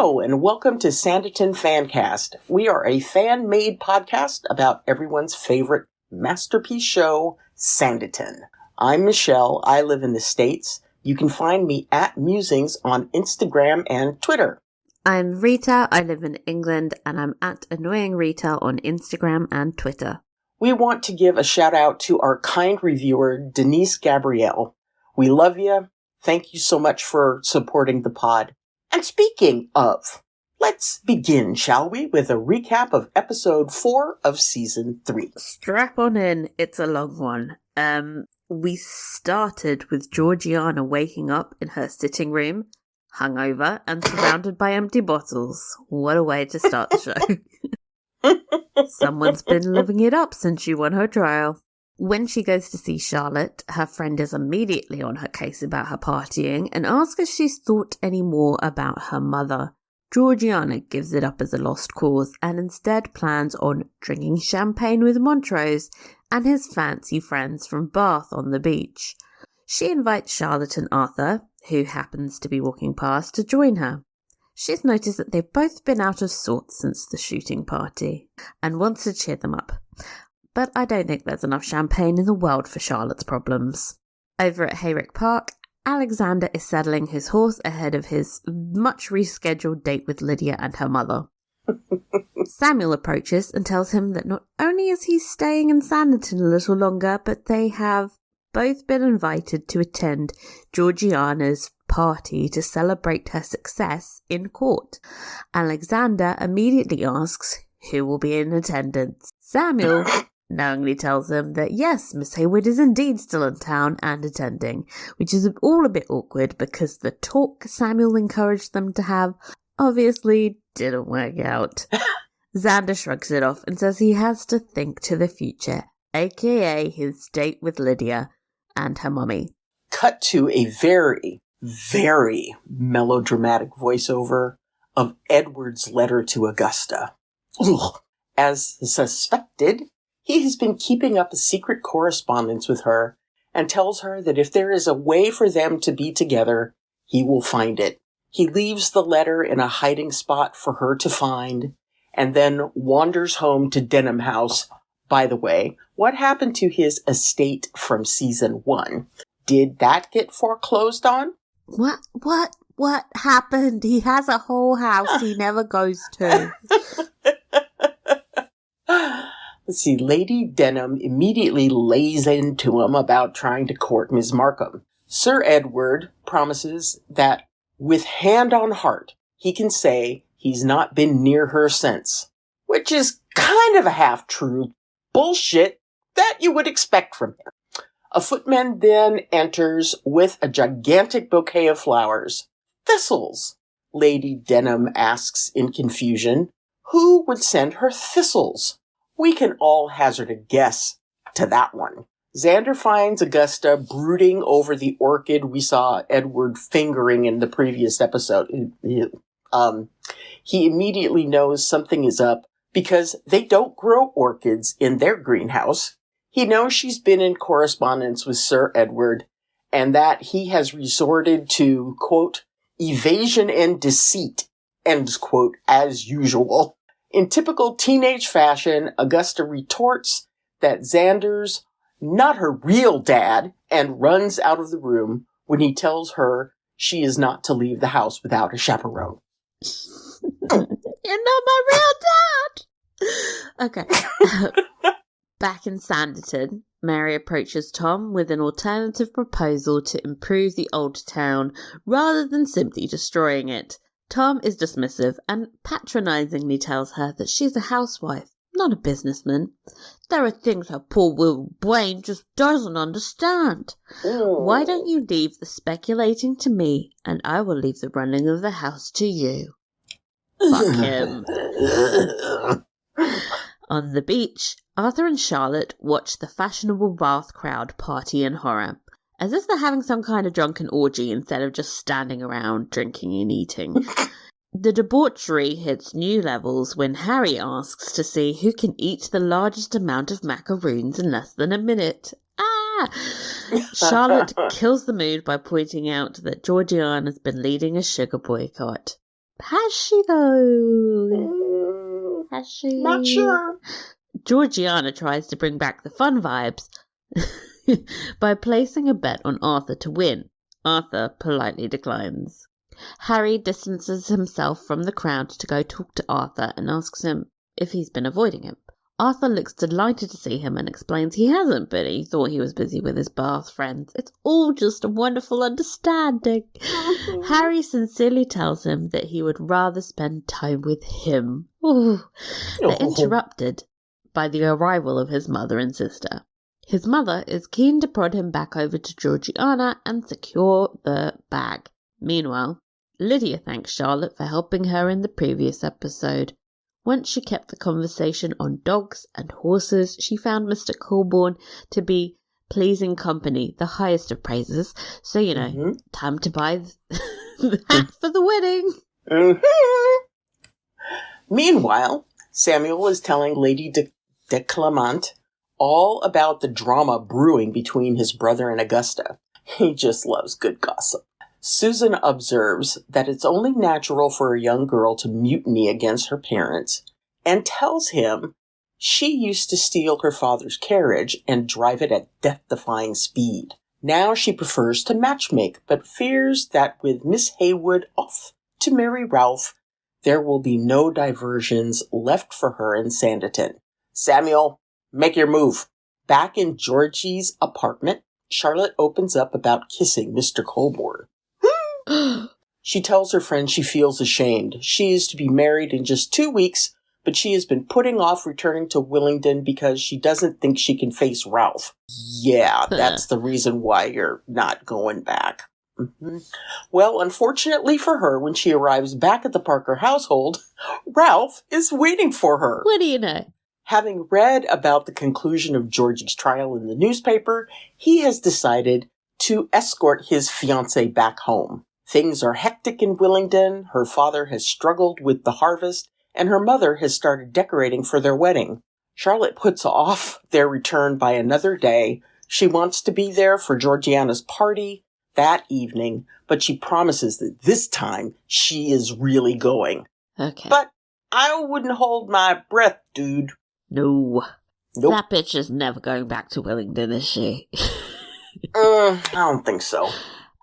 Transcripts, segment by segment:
Hello, and welcome to Sanditon Fancast. We are a fan-made podcast about everyone's favorite masterpiece show, Sanditon. I'm Michelle. I live in the States. You can find me at Musings on Instagram and Twitter. I'm Rita. I live in England, and I'm at Annoying Rita on Instagram and Twitter. We want to give a shout-out to our kind reviewer, Denise Gabrielle. We love you. Thank you so much for supporting the pod. And speaking of, let's begin, shall we, with a recap of episode 4 of season 3. Strap on in, it's a long one. We started with Georgiana waking up in her sitting room, hungover, and surrounded by empty bottles. What a way to start the show. Someone's been living it up since she won her trial. When she goes to see Charlotte, her friend is immediately on her case about her partying and asks if she's thought any more about her mother. Georgiana gives it up as a lost cause and instead plans on drinking champagne with Montrose and his fancy friends from Bath on the beach. She invites Charlotte and Harthur, who happens to be walking past, to join her. She's noticed that they've both been out of sorts since the shooting party and wants to cheer them up. But I don't think there's enough champagne in the world for Charlotte's problems. Over at Hayrick Park, Alexander is saddling his horse ahead of his much rescheduled date with Lydia and her mother. Samuel approaches and tells him that not only is he staying in Sanditon a little longer, but they have both been invited to attend Georgiana's party to celebrate her success in court. Alexander immediately asks who will be in attendance. Samuel knowingly tells him that yes, Miss Hayward is indeed still in town and attending, which is all a bit awkward because the talk Samuel encouraged them to have obviously didn't work out. Xander shrugs it off and says he has to think to the future, aka his date with Lydia and her mummy. Cut to a very, very melodramatic voiceover of Edward's letter to Augusta. Ugh. As suspected, he has been keeping up a secret correspondence with her and tells her that if there is a way for them to be together, he will find it. He leaves the letter in a hiding spot for her to find and then wanders home to Denham House. By the way, what happened to his estate from season 1? Did that get foreclosed on? What happened? He has a whole house he never goes to. Let's see, Lady Denham immediately lays into him about trying to court Miss Markham. Sir Edward promises that with hand on heart, he can say he's not been near her since, which is kind of a half-true bullshit that you would expect from him. A footman then enters with a gigantic bouquet of flowers. Thistles, Lady Denham asks in confusion. Who would send her thistles? We can all hazard a guess to that one. Xander finds Augusta brooding over the orchid we saw Edward fingering in the previous episode. He immediately knows something is up because they don't grow orchids in their greenhouse. He knows she's been in correspondence with Sir Edward and that he has resorted to, quote, evasion and deceit, end quote, as usual. In typical teenage fashion, Augusta retorts that Xander's not her real dad and runs out of the room when he tells her she is not to leave the house without a chaperone. You're not my real dad! Okay. Back in Sanditon, Mary approaches Tom with an alternative proposal to improve the old town rather than simply destroying it. Tom is dismissive and patronizingly tells her that she's a housewife, not a businessman. There are things her poor little brain just doesn't understand. Why don't you leave the speculating to me, and I will leave the running of the house to you. Fuck him. On the beach, Harthur and Charlotte watch the fashionable Bath crowd party in horror, as if they're having some kind of drunken orgy instead of just standing around drinking and eating. The debauchery hits new levels when Harry asks to see who can eat the largest amount of macaroons in less than a minute. Charlotte kills the mood by pointing out that Georgiana's been leading a sugar boycott. Has she, though? Has she? Not sure. Georgiana tries to bring back the fun vibes by placing a bet on Arthur to win. Arthur politely declines. Harry distances himself from the crowd to go talk to Arthur and asks him if he's been avoiding him. Arthur looks delighted to see him and explains he hasn't been. He thought he was busy with his Bath friends. It's all just a wonderful understanding. Harry sincerely tells him that he would rather spend time with him. Ooh. They're interrupted by the arrival of his mother and sister. His mother is keen to prod him back over to Georgiana and secure the bag. Meanwhile, Lydia thanks Charlotte for helping her in the previous episode. Once she kept the conversation on dogs and horses, she found Mr. Colborne to be pleasing company, the highest of praises. So, time to buy the hat for the wedding. Mm-hmm. Meanwhile, Samuel is telling Lady de Clement all about the drama brewing between his brother and Augusta. He just loves good gossip. Susan observes that it's only natural for a young girl to mutiny against her parents and tells him she used to steal her father's carriage and drive it at death-defying speed. Now she prefers to matchmake, but fears that with Miss Haywood off to marry Ralph, there will be no diversions left for her in Sanditon. Samuel, make your move. Back in Georgie's apartment, Charlotte opens up about kissing Mr. Colborne. She tells her friend she feels ashamed. She is to be married in just 2 weeks, but she has been putting off returning to Willingdon because she doesn't think she can face Ralph. Yeah, that's the reason why you're not going back. Mm-hmm. Well, unfortunately for her, when she arrives back at the Parker household, Ralph is waiting for her. What do you know? Having read about the conclusion of Georgie's trial in the newspaper, he has decided to escort his fiancée back home. Things are hectic in Willingdon. Her father has struggled with the harvest, and her mother has started decorating for their wedding. Charlotte puts off their return by another day. She wants to be there for Georgiana's party that evening, but she promises that this time she is really going. Okay. But I wouldn't hold my breath, dude. No. Nope. That bitch is never going back to Willingdon, is she? I don't think so.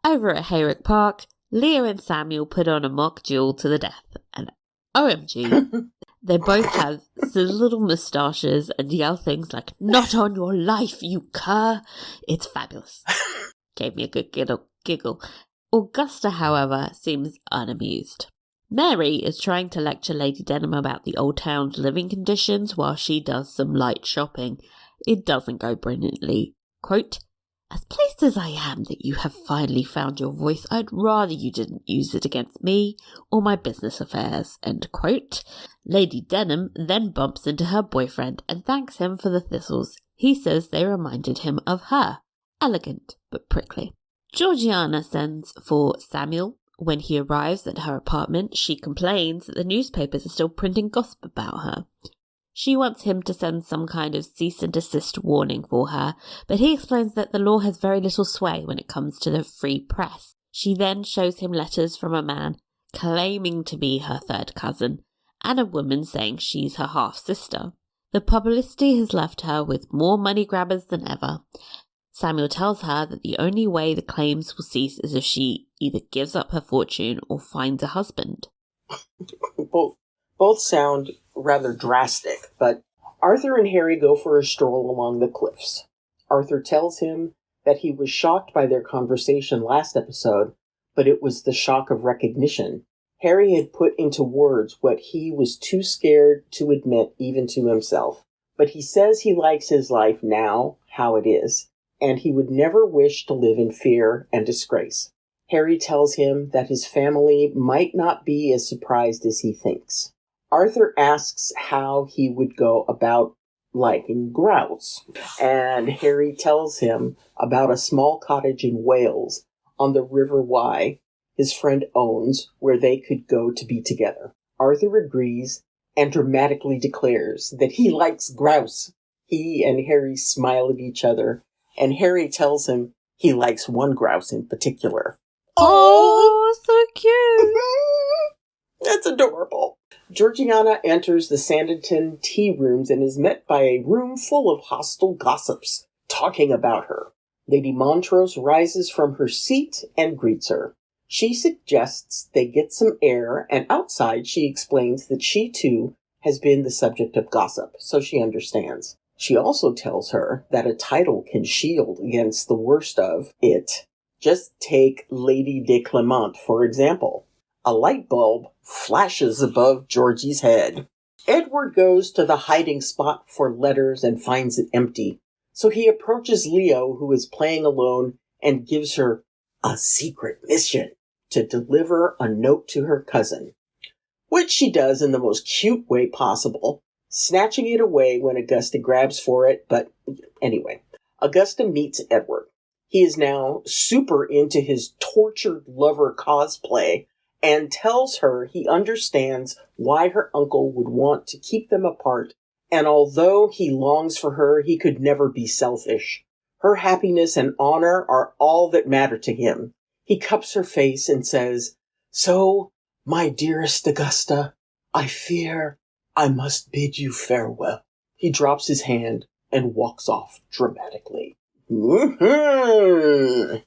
Over at Hayrick Park, Leah and Samuel put on a mock duel to the death, and OMG, they both have silly little moustaches and yell things like, "Not on your life, you cur!" It's fabulous. Gave me a good giggle. Augusta, however, seems unamused. Mary is trying to lecture Lady Denham about the old town's living conditions while she does some light shopping. It doesn't go brilliantly. Quote, "As pleased as I am that you have finally found your voice, I'd rather you didn't use it against me or my business affairs." End quote. Lady Denham then bumps into her boyfriend and thanks him for the thistles. He says they reminded him of her. Elegant, but prickly. Georgiana sends for Samuel. When he arrives at her apartment, she complains that the newspapers are still printing gossip about her. She wants him to send some kind of cease and desist warning for her, but he explains that the law has very little sway when it comes to the free press. She then shows him letters from a man claiming to be her third cousin, and a woman saying she's her half-sister. The publicity has left her with more money grabbers than ever. Samuel tells her that the only way the claims will cease is if she either gives up her fortune or finds a husband. Both sound rather drastic, but Arthur and Harry go for a stroll along the cliffs. Arthur tells him that he was shocked by their conversation last episode, but it was the shock of recognition. Harry had put into words what he was too scared to admit even to himself. But he says he likes his life now, how it is, and he would never wish to live in fear and disgrace. Harry tells him that his family might not be as surprised as he thinks. Arthur asks how he would go about liking grouse, and Harry tells him about a small cottage in Wales on the River Wye his friend owns where they could go to be together. Arthur agrees and dramatically declares that he likes grouse. He and Harry smile at each other, and Harry tells him he likes one grouse in particular. Oh, so cute! That's adorable. Georgiana enters the Sanditon tea rooms and is met by a room full of hostile gossips talking about her. Lady Montrose rises from her seat and greets her. She suggests they get some air, and outside she explains that she, too, has been the subject of gossip, so she understands. She also tells her that a title can shield against the worst of it. Just take Lady de Clement, for example. A light bulb flashes above Georgie's head. Edward goes to the hiding spot for letters and finds it empty. So he approaches Leo, who is playing alone, and gives her a secret mission to deliver a note to her cousin, which she does in the most cute way possible, snatching it away when Augusta grabs for it. But anyway, Augusta meets Edward. He is now super into his tortured lover cosplay and tells her he understands why her uncle would want to keep them apart, and although he longs for her, he could never be selfish. Her happiness and honor are all that matter to him. He cups her face and says, "So, my dearest Augusta, I fear I must bid you farewell." He drops his hand and walks off dramatically. Mm-hmm.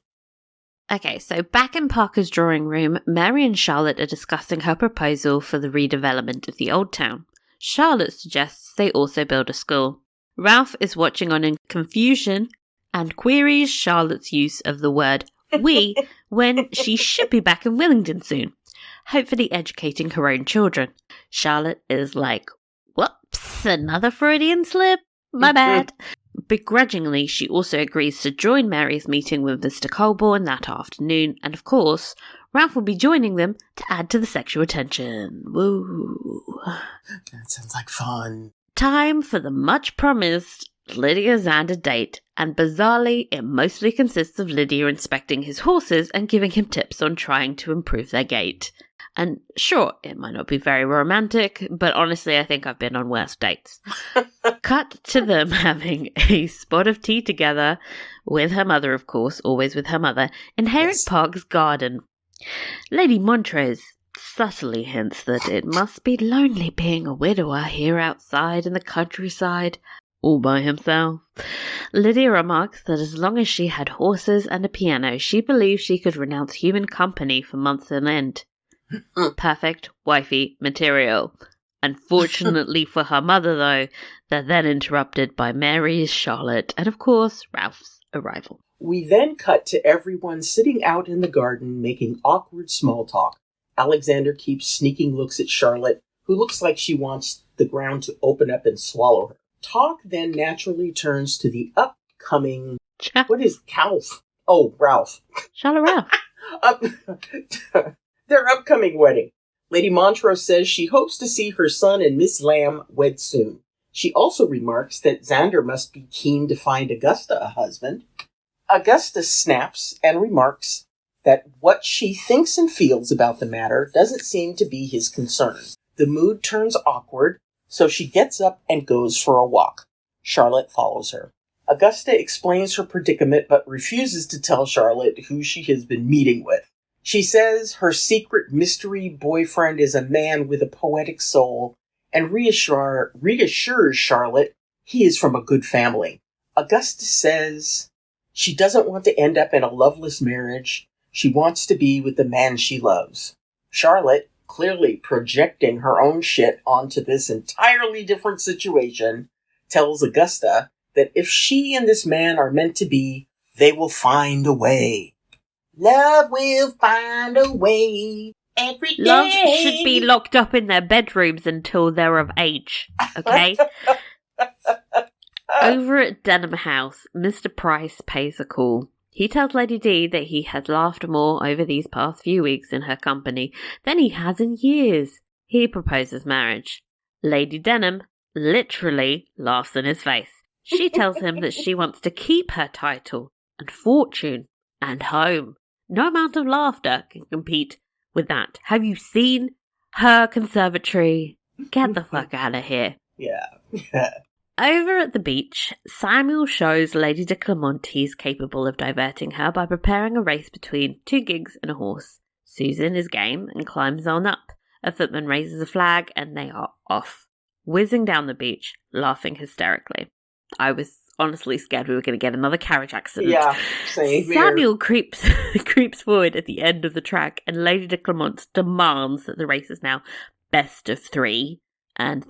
Okay, so back in Parker's drawing room, Mary and Charlotte are discussing her proposal for the redevelopment of the old town. Charlotte suggests they also build a school. Ralph is watching on in confusion and queries Charlotte's use of the word we when she should be back in Willingdon soon, hopefully educating her own children. Charlotte is like, whoops, another Freudian slip? My bad. Begrudgingly, she also agrees to join Mary's meeting with Mr. Colborne that afternoon, and of course, Ralph will be joining them to add to the sexual tension. Woo. That sounds like fun. Time for the much-promised Lydia-Xander date, and bizarrely, it mostly consists of Lydia inspecting his horses and giving him tips on trying to improve their gait. And sure, it might not be very romantic, but honestly, I think I've been on worse dates. Cut to them having a spot of tea together with her mother, of course, always with her mother, in Herrick Park's garden. Lady Montrose subtly hints that it must be lonely being a widower here outside in the countryside, all by himself. Lydia remarks that as long as she had horses and a piano, she believed she could renounce human company for months on end. Perfect wifey material. Unfortunately for her mother, though, they're then interrupted by Mary's, Charlotte, and of course, Ralph's arrival. We then cut to everyone sitting out in the garden making awkward small talk. Alexander keeps sneaking looks at Charlotte, who looks like she wants the ground to open up and swallow her. Talk then naturally turns to the upcoming... What is Calf? Oh, Ralph. Charlotte Ralph. Their upcoming wedding. Lady Montrose says she hopes to see her son and Miss Lamb wed soon. She also remarks that Xander must be keen to find Augusta a husband. Augusta snaps and remarks that what she thinks and feels about the matter doesn't seem to be his concern. The mood turns awkward, so she gets up and goes for a walk. Charlotte follows her. Augusta explains her predicament but refuses to tell Charlotte who she has been meeting with. She says her secret mystery boyfriend is a man with a poetic soul and reassures Charlotte he is from a good family. Augusta says she doesn't want to end up in a loveless marriage. She wants to be with the man she loves. Charlotte, clearly projecting her own shit onto this entirely different situation, tells Augusta that if she and this man are meant to be, they will find a way. Love will find a way every day. Love should be locked up in their bedrooms until they're of age, okay? Over at Denham House, Mr. Price pays a call. He tells Lady D that he has laughed more over these past few weeks in her company than he has in years. He proposes marriage. Lady Denham literally laughs in his face. She tells him that she wants to keep her title and fortune and home. No amount of laughter can compete with that. Have you seen her conservatory? Get the fuck out of here. Yeah. Over at the beach, Samuel shows Lady de Clement he's capable of diverting her by preparing a race between 2 gigs and a horse. Susan is game and climbs on up. A footman raises a flag and they are off, whizzing down the beach, laughing hysterically. I was honestly scared we were going to get another carriage accident. Yeah, same here. Samuel creeps forward at the end of the track, and Lady de Clermont demands that the race is now best of 3, and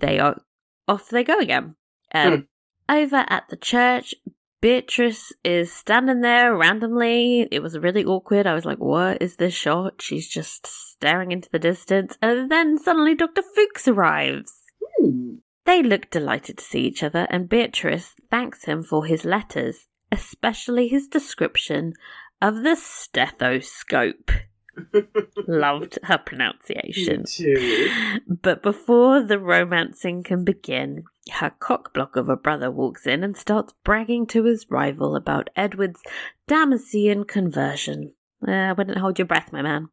off they go again. Over at the church, Beatrice is standing there randomly. It was really awkward. I was like, what is this shot? She's just staring into the distance, and then suddenly Dr. Fuchs arrives. They look delighted to see each other, and Beatrice thanks him for his letters, especially his description of the stethoscope. Loved her pronunciation. Me too. But before the romancing can begin, her cockblock of a brother walks in and starts bragging to his rival about Edward's Damascene conversion. Wouldn't hold your breath, my man.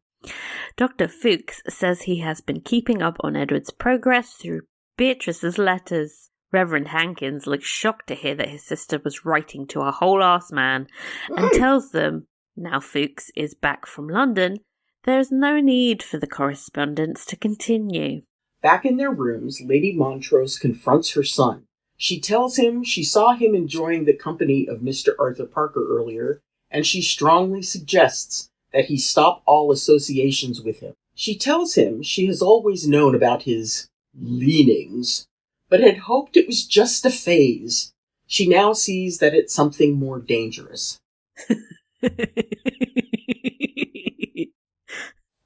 Dr. Fuchs says he has been keeping up on Edward's progress through Beatrice's letters. Reverend Hankins looks shocked to hear that his sister was writing to a whole-ass man and tells them, now Fuchs is back from London, there's no need for the correspondence to continue. Back in their rooms, Lady Montrose confronts her son. She tells him she saw him enjoying the company of Mr. Arthur Parker earlier, and she strongly suggests that he stop all associations with him. She tells him she has always known about his leanings, but had hoped it was just a phase. She now sees that it's something more dangerous.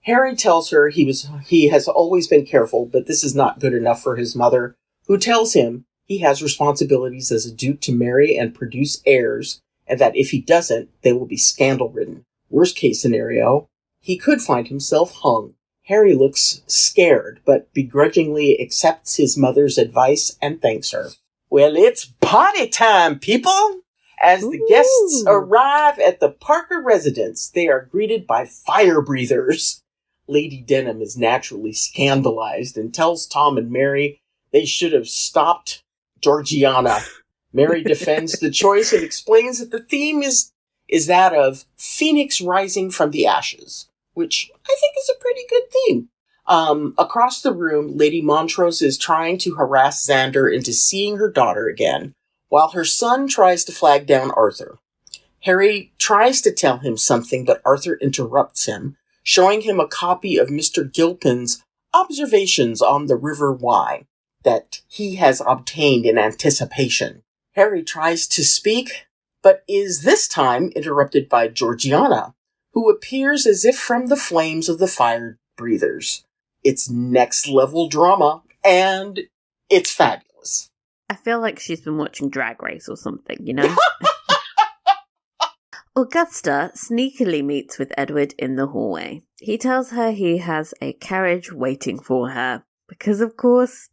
Harry tells her he has always been careful, but this is not good enough for his mother, who tells him he has responsibilities as a duke to marry and produce heirs, and that if he doesn't, they will be scandal-ridden. Worst case scenario, he could find himself hung. Harry looks scared, but begrudgingly accepts his mother's advice and thanks her. Well, it's party time, people! As the guests arrive at the Parker residence, they are greeted by fire breathers. Lady Denham is naturally scandalized and tells Tom and Mary they should have stopped Georgiana. Mary defends the choice and explains that the theme is that of Phoenix rising from the ashes, which I think is a pretty good theme. Across the room, Lady Montrose is trying to harass Xander into seeing her daughter again, while her son tries to flag down Arthur. Harry tries to tell him something, but Arthur interrupts him, showing him a copy of Mr. Gilpin's Observations on the River Wye that he has obtained in anticipation. Harry tries to speak, but is this time interrupted by Georgiana, who appears as if from the flames of the fire breathers. It's next level drama, and it's fabulous. I feel like she's been watching Drag Race or something, you know? Augusta sneakily meets with Edward in the hallway. He tells her he has a carriage waiting for her, because of course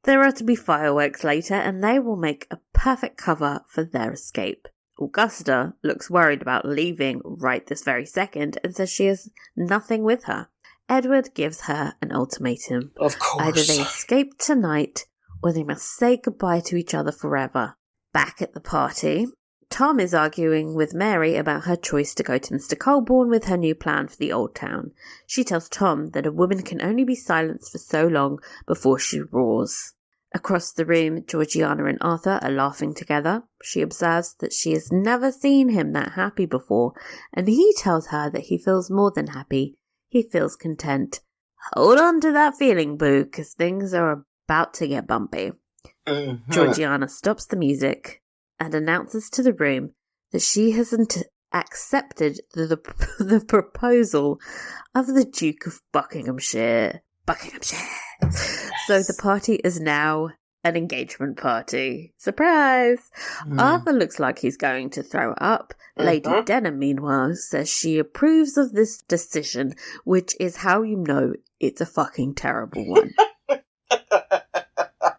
there are to be fireworks later and they will make a perfect cover for their escape. Augusta looks worried about leaving right this very second and says she has nothing with her. Edward gives her an ultimatum. Of course. Either they escape tonight or they must say goodbye to each other forever. Back at the party, Tom is arguing with Mary about her choice to go to Mr. Colborne with her new plan for the old town. She tells Tom that a woman can only be silenced for so long before she roars. Across the room, Georgiana and Arthur are laughing together. She observes that she has never seen him that happy before, and he tells her that he feels more than happy. He feels content. Hold on to that feeling, boo, because things are about to get bumpy. Mm-hmm. Georgiana stops the music and announces to the room that she hasn't accepted the proposal of the Duke of Buckinghamshire. Yes. So the party is now an engagement party. Surprise! Arthur looks like he's going to throw up. Lady Denham, meanwhile, says she approves of this decision, which is how you know it's a fucking terrible one.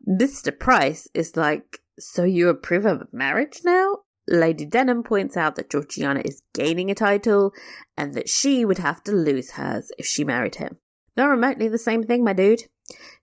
Mr. Price is like, so you approve of marriage now? Lady Denham points out that Georgiana is gaining a title and that she would have to lose hers if she married him. Not remotely the same thing, my dude.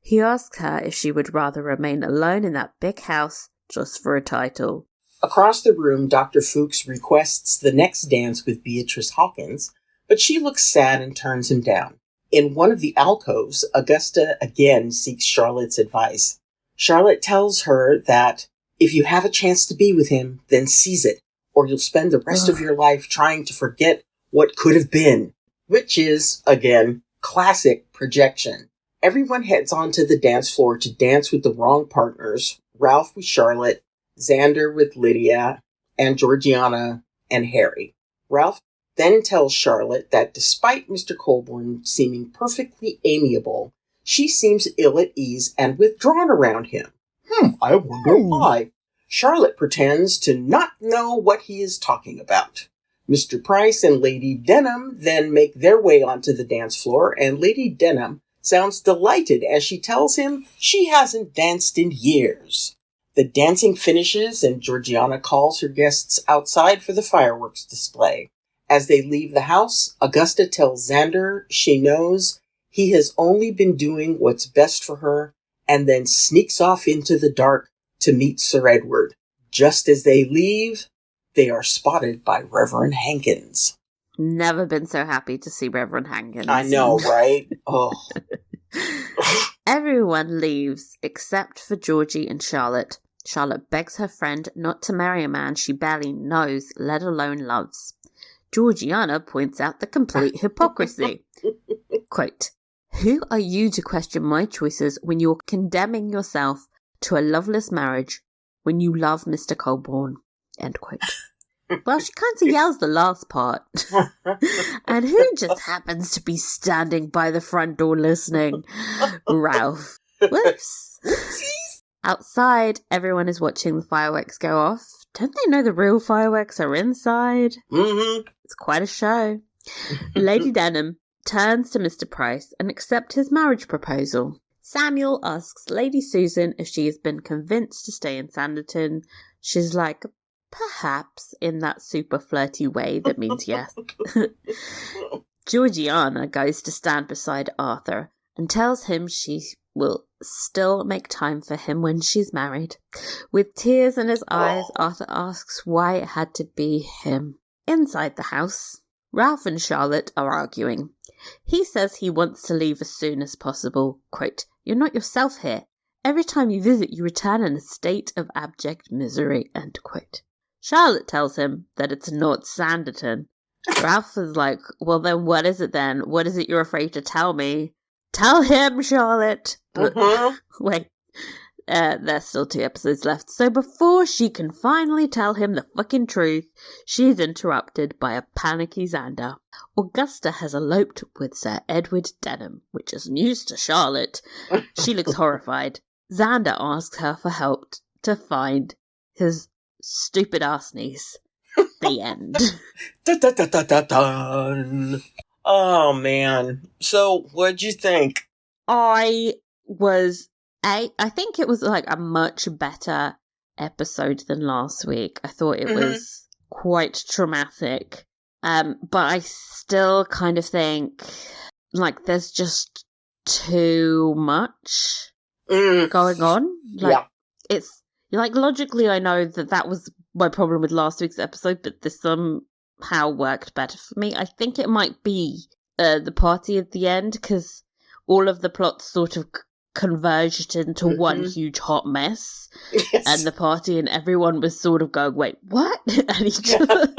He asks her if she would rather remain alone in that big house just for a title. Across the room, Dr. Fuchs requests the next dance with Beatrice Hawkins, but she looks sad and turns him down. In one of the alcoves, Augusta again seeks Charlotte's advice. Charlotte tells her that if you have a chance to be with him, then seize it, or you'll spend the rest of your life trying to forget what could have been, which is, again, classic projection. Everyone heads onto the dance floor to dance with the wrong partners, Ralph with Charlotte, Xander with Lydia, and Georgiana and Harry. Ralph then tells Charlotte that despite Mr. Colborne seeming perfectly amiable, she seems ill at ease and withdrawn around him. I wonder why. Charlotte pretends to not know what he is talking about. Mr. Price and Lady Denham then make their way onto the dance floor, and Lady Denham sounds delighted as she tells him she hasn't danced in years. The dancing finishes, and Georgiana calls her guests outside for the fireworks display. As they leave the house, Augusta tells Xander she knows he has only been doing what's best for her, and then sneaks off into the dark to meet Sir Edward. Just as they leave, they are spotted by Reverend Hankins. Never been so happy to see Reverend Hankins. I know, right? Oh. Everyone leaves except for Georgie and Charlotte. Charlotte begs her friend not to marry a man she barely knows, let alone loves. Georgiana points out the complete hypocrisy. Quote, "Who are you to question my choices when you're condemning yourself to a loveless marriage when you love Mr. Colborne?" End quote. Well, she kind of yells the last part. And who just happens to be standing by the front door listening? Ralph. Whoops. Outside, everyone is watching the fireworks go off. Don't they know the real fireworks are inside? Mm-hmm. It's quite a show. Lady Denham turns to Mr. Price and accepts his marriage proposal. Samuel asks Lady Susan if she has been convinced to stay in Sanditon. She's like, perhaps, in that super flirty way that means yes. Georgiana goes to stand beside Arthur and tells him she will still make time for him when she's married. With tears in his eyes, Arthur asks why it had to be him. Inside the house, Ralph and Charlotte are arguing. He says he wants to leave as soon as possible. Quote, "You're not yourself here. Every time you visit, you return in a state of abject misery." End quote. Charlotte tells him that it's not Sanditon. Ralph is like, well then what is it then? What is it you're afraid to tell me? Tell him, Charlotte! But wait, there's still 2 episodes left. So before she can finally tell him the fucking truth, she's interrupted by a panicky Xander. Augusta has eloped with Sir Edward Denham, which is news to Charlotte. She looks horrified. Xander asks her for help to find his stupid ass niece. The end. Dun. Oh, man. So, what'd you think? I think it was like a much better episode than last week. I thought it was quite traumatic. But I still kind of think like there's just too much going on. Like it's like logically I know that was my problem with last week's episode, but this somehow worked better for me. I think it might be the party at the end, because all of the plots sort of converged into one huge hot mess. Yes. And the party and everyone was sort of going, wait, what? At each other,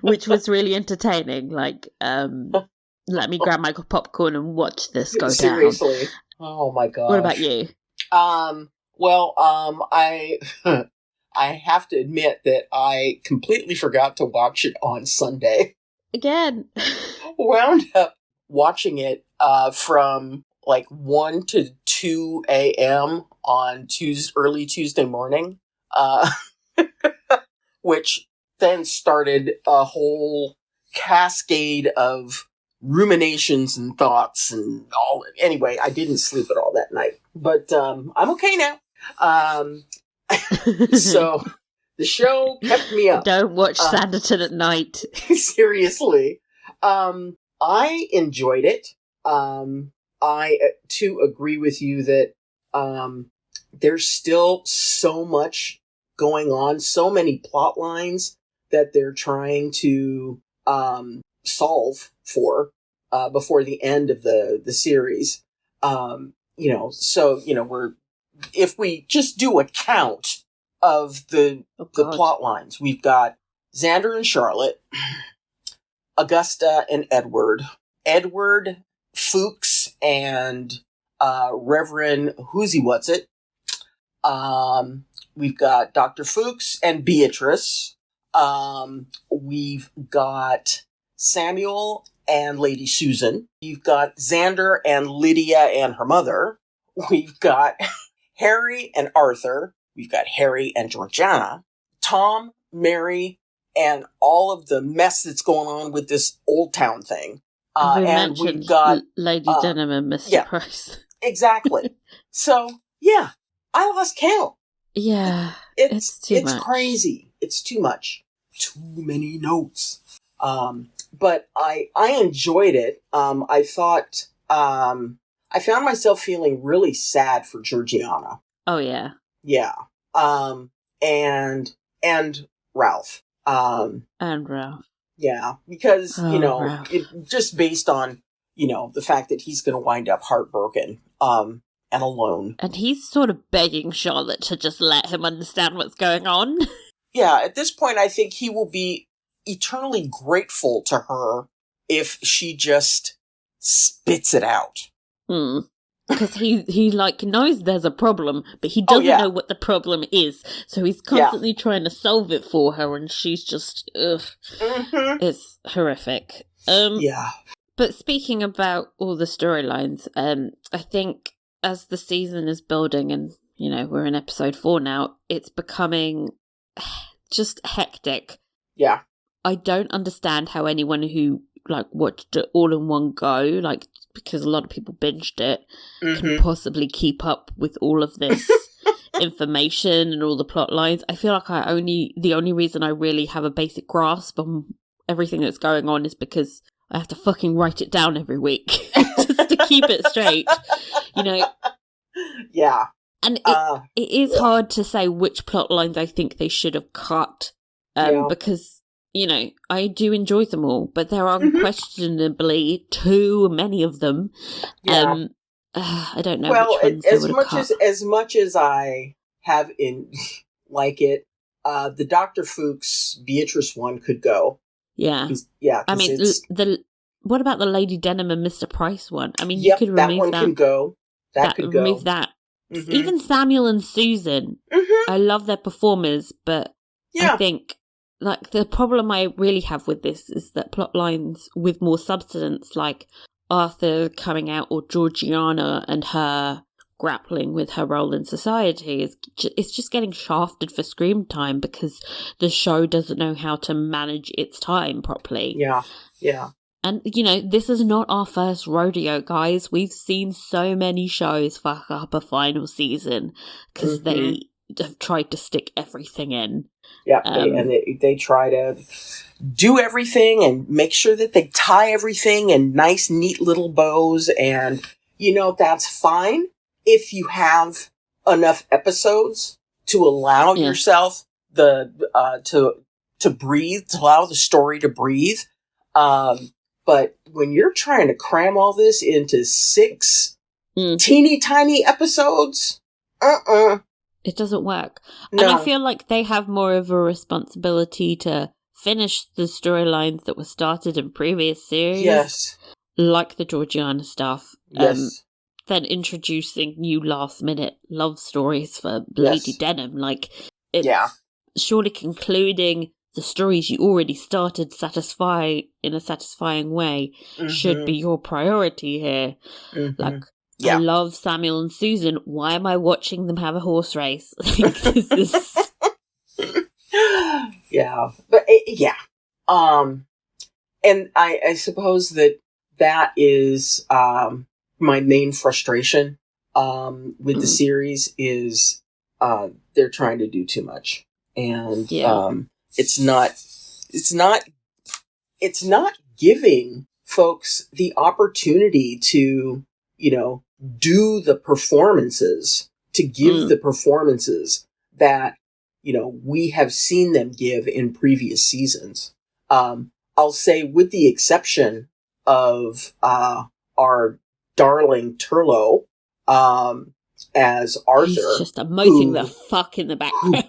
which was really entertaining. Like, let me grab my popcorn and watch this go Seriously. down. Oh my god. What about you? I have to admit that I completely forgot to watch it on Sunday. Again. Wound up watching it from like 1 to 2 a.m. on early Tuesday morning, which then started a whole cascade of ruminations and thoughts and all. Anyway, I didn't sleep at all that night, but I'm okay now. So the show kept me up. Don't watch Sanditon at night. Seriously. I enjoyed it. I too agree with you that there's still so much going on, so many plot lines that they're trying to solve for. before the end of the series. So, if we just do a count of the plot lines, we've got Xander and Charlotte, Augusta and Edward, Fuchs and Reverend Whoozy What's It. We've got Dr. Fuchs and Beatrice. We've got Samuel and Lady Susan. We've got Xander and Lydia and her mother. We've got Harry and Arthur. We've got Harry and Georgiana. Tom, Mary, and all of the mess that's going on with this Old Town thing. And we've got Lady Denham and Mr. Price. Exactly. So, yeah, I lost count. Yeah, it's too much. It's crazy. It's too much. Too many notes. But I enjoyed it. I thought, I found myself feeling really sad for Georgiana. Oh, yeah. Yeah. And Ralph. And Ralph. Yeah, because, just based on, the fact that he's going to wind up heartbroken, and alone. And he's sort of begging Charlotte to just let him understand what's going on. Yeah, at this point, I think he will be eternally grateful to her if she just spits it out. Because he knows there's a problem, but he doesn't know what the problem is. So he's constantly trying to solve it for her, and she's just, It's horrific. But speaking about all the storylines, I think as the season is building, and, we're in episode 4 now, it's becoming just hectic. Yeah. I don't understand how anyone who, watched it all in one go, because a lot of people binged it, can possibly keep up with all of this information and all the plot lines. I feel like the only reason I really have a basic grasp on everything that's going on is because I have to fucking write it down every week just to keep it straight, Yeah. And it is hard to say which plot lines I think they should have cut, because, I do enjoy them all, but there are unquestionably too many of them. Yeah. I don't know. Well, which ones as much as I have it, the Dr. Fuchs Beatrice one could go. Yeah. Yeah. I mean, what about the Lady Denham and Mr. Price one? I mean, you could remove that. That one can go. That could go. Remove that. Even Samuel and Susan, I love their performers, but I think the problem I really have with this is that plot lines with more substance, like Arthur coming out or Georgiana and her grappling with her role in society, it's just getting shafted for screen time because the show doesn't know how to manage its time properly. Yeah, yeah. And, this is not our first rodeo, guys. We've seen so many shows fuck up a final season because they have tried to stick everything in. Yeah, they try to do everything and make sure that they tie everything in nice, neat little bows. And, that's fine if you have enough episodes to allow yourself to breathe, to allow the story to breathe. But when you're trying to cram all this into 6 teeny tiny episodes, it doesn't work. No. And I feel like they have more of a responsibility to finish the storylines that were started in previous series. Yes. Like the Georgiana stuff. Yes. Than introducing new last minute love stories for Lady Denham. Surely concluding the stories you already started in a satisfying way should be your priority here. I love Samuel and Susan. Why am I watching them have a horse race? This is... Yeah. But, and I suppose that is my main frustration with the series is they're trying to do too much. And it's not giving folks the opportunity to, do the performances, to give the performances that, we have seen them give in previous seasons. I'll say with the exception of our darling Turlo as Arthur. He's just emoting the fuck in the background.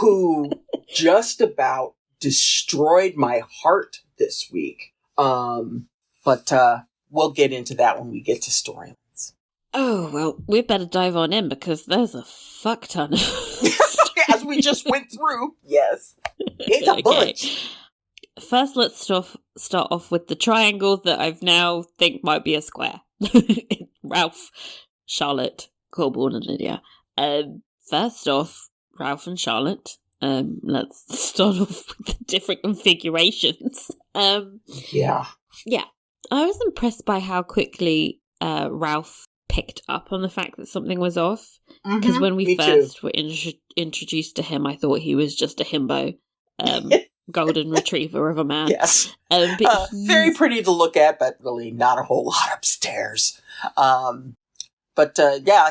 who just about destroyed my heart this week. But we'll get into that when we get to storylines. Oh, well, we better dive on in because there's a fuck ton of... As we just went through, yes. It's a bunch. First, let's start off with the triangle that I've now think might be a square. Ralph, Charlotte, Corborn, and Lydia. First off, Ralph and Charlotte. Let's start off with the different configurations. Yeah. I was impressed by how quickly Ralph picked up on the fact that something was off. Because when we first were introduced to him, I thought he was just a himbo. Golden retriever of a man. Yes. But very pretty to look at, but really not a whole lot upstairs. But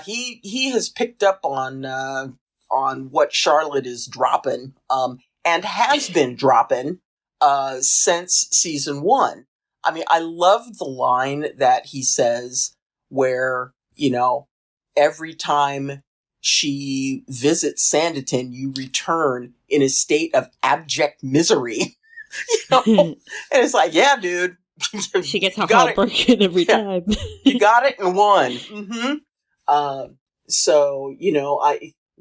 he has picked up on what Charlotte is dropping, and has been dropping since season 1. I mean, I love the line that he says where, every time she visits Sanditon, you return in a state of abject misery. And it's like, yeah, dude. She gets her heart broken every time. You got it in one. So,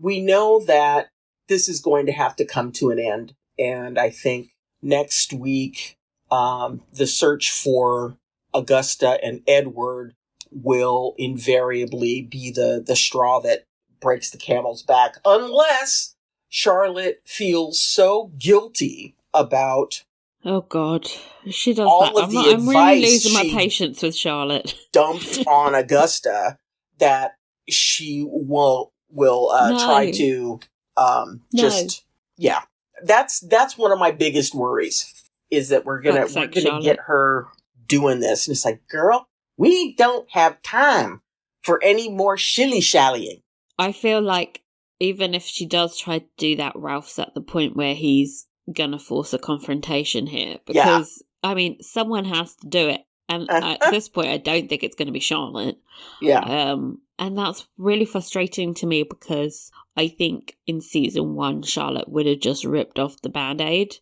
we know that this is going to have to come to an end. And I think next week, the search for Augusta and Edward will invariably be the straw that breaks the camel's back, unless Charlotte feels so guilty about oh God, she does all that. of the advice I'm really losing my patience with Charlotte. Dumped on Augusta that she will try to That's one of my biggest worries, is that we're gonna get her doing this, and it's like, girl, we don't have time for any more shilly-shallying. I feel like even if she does try to do that, Ralph's at the point where he's gonna force a confrontation here. Because, I mean, someone has to do it. And at this point, I don't think it's going to be Charlotte. Yeah. And that's really frustrating to me because I think in season 1, Charlotte would have just ripped off the Band-Aid.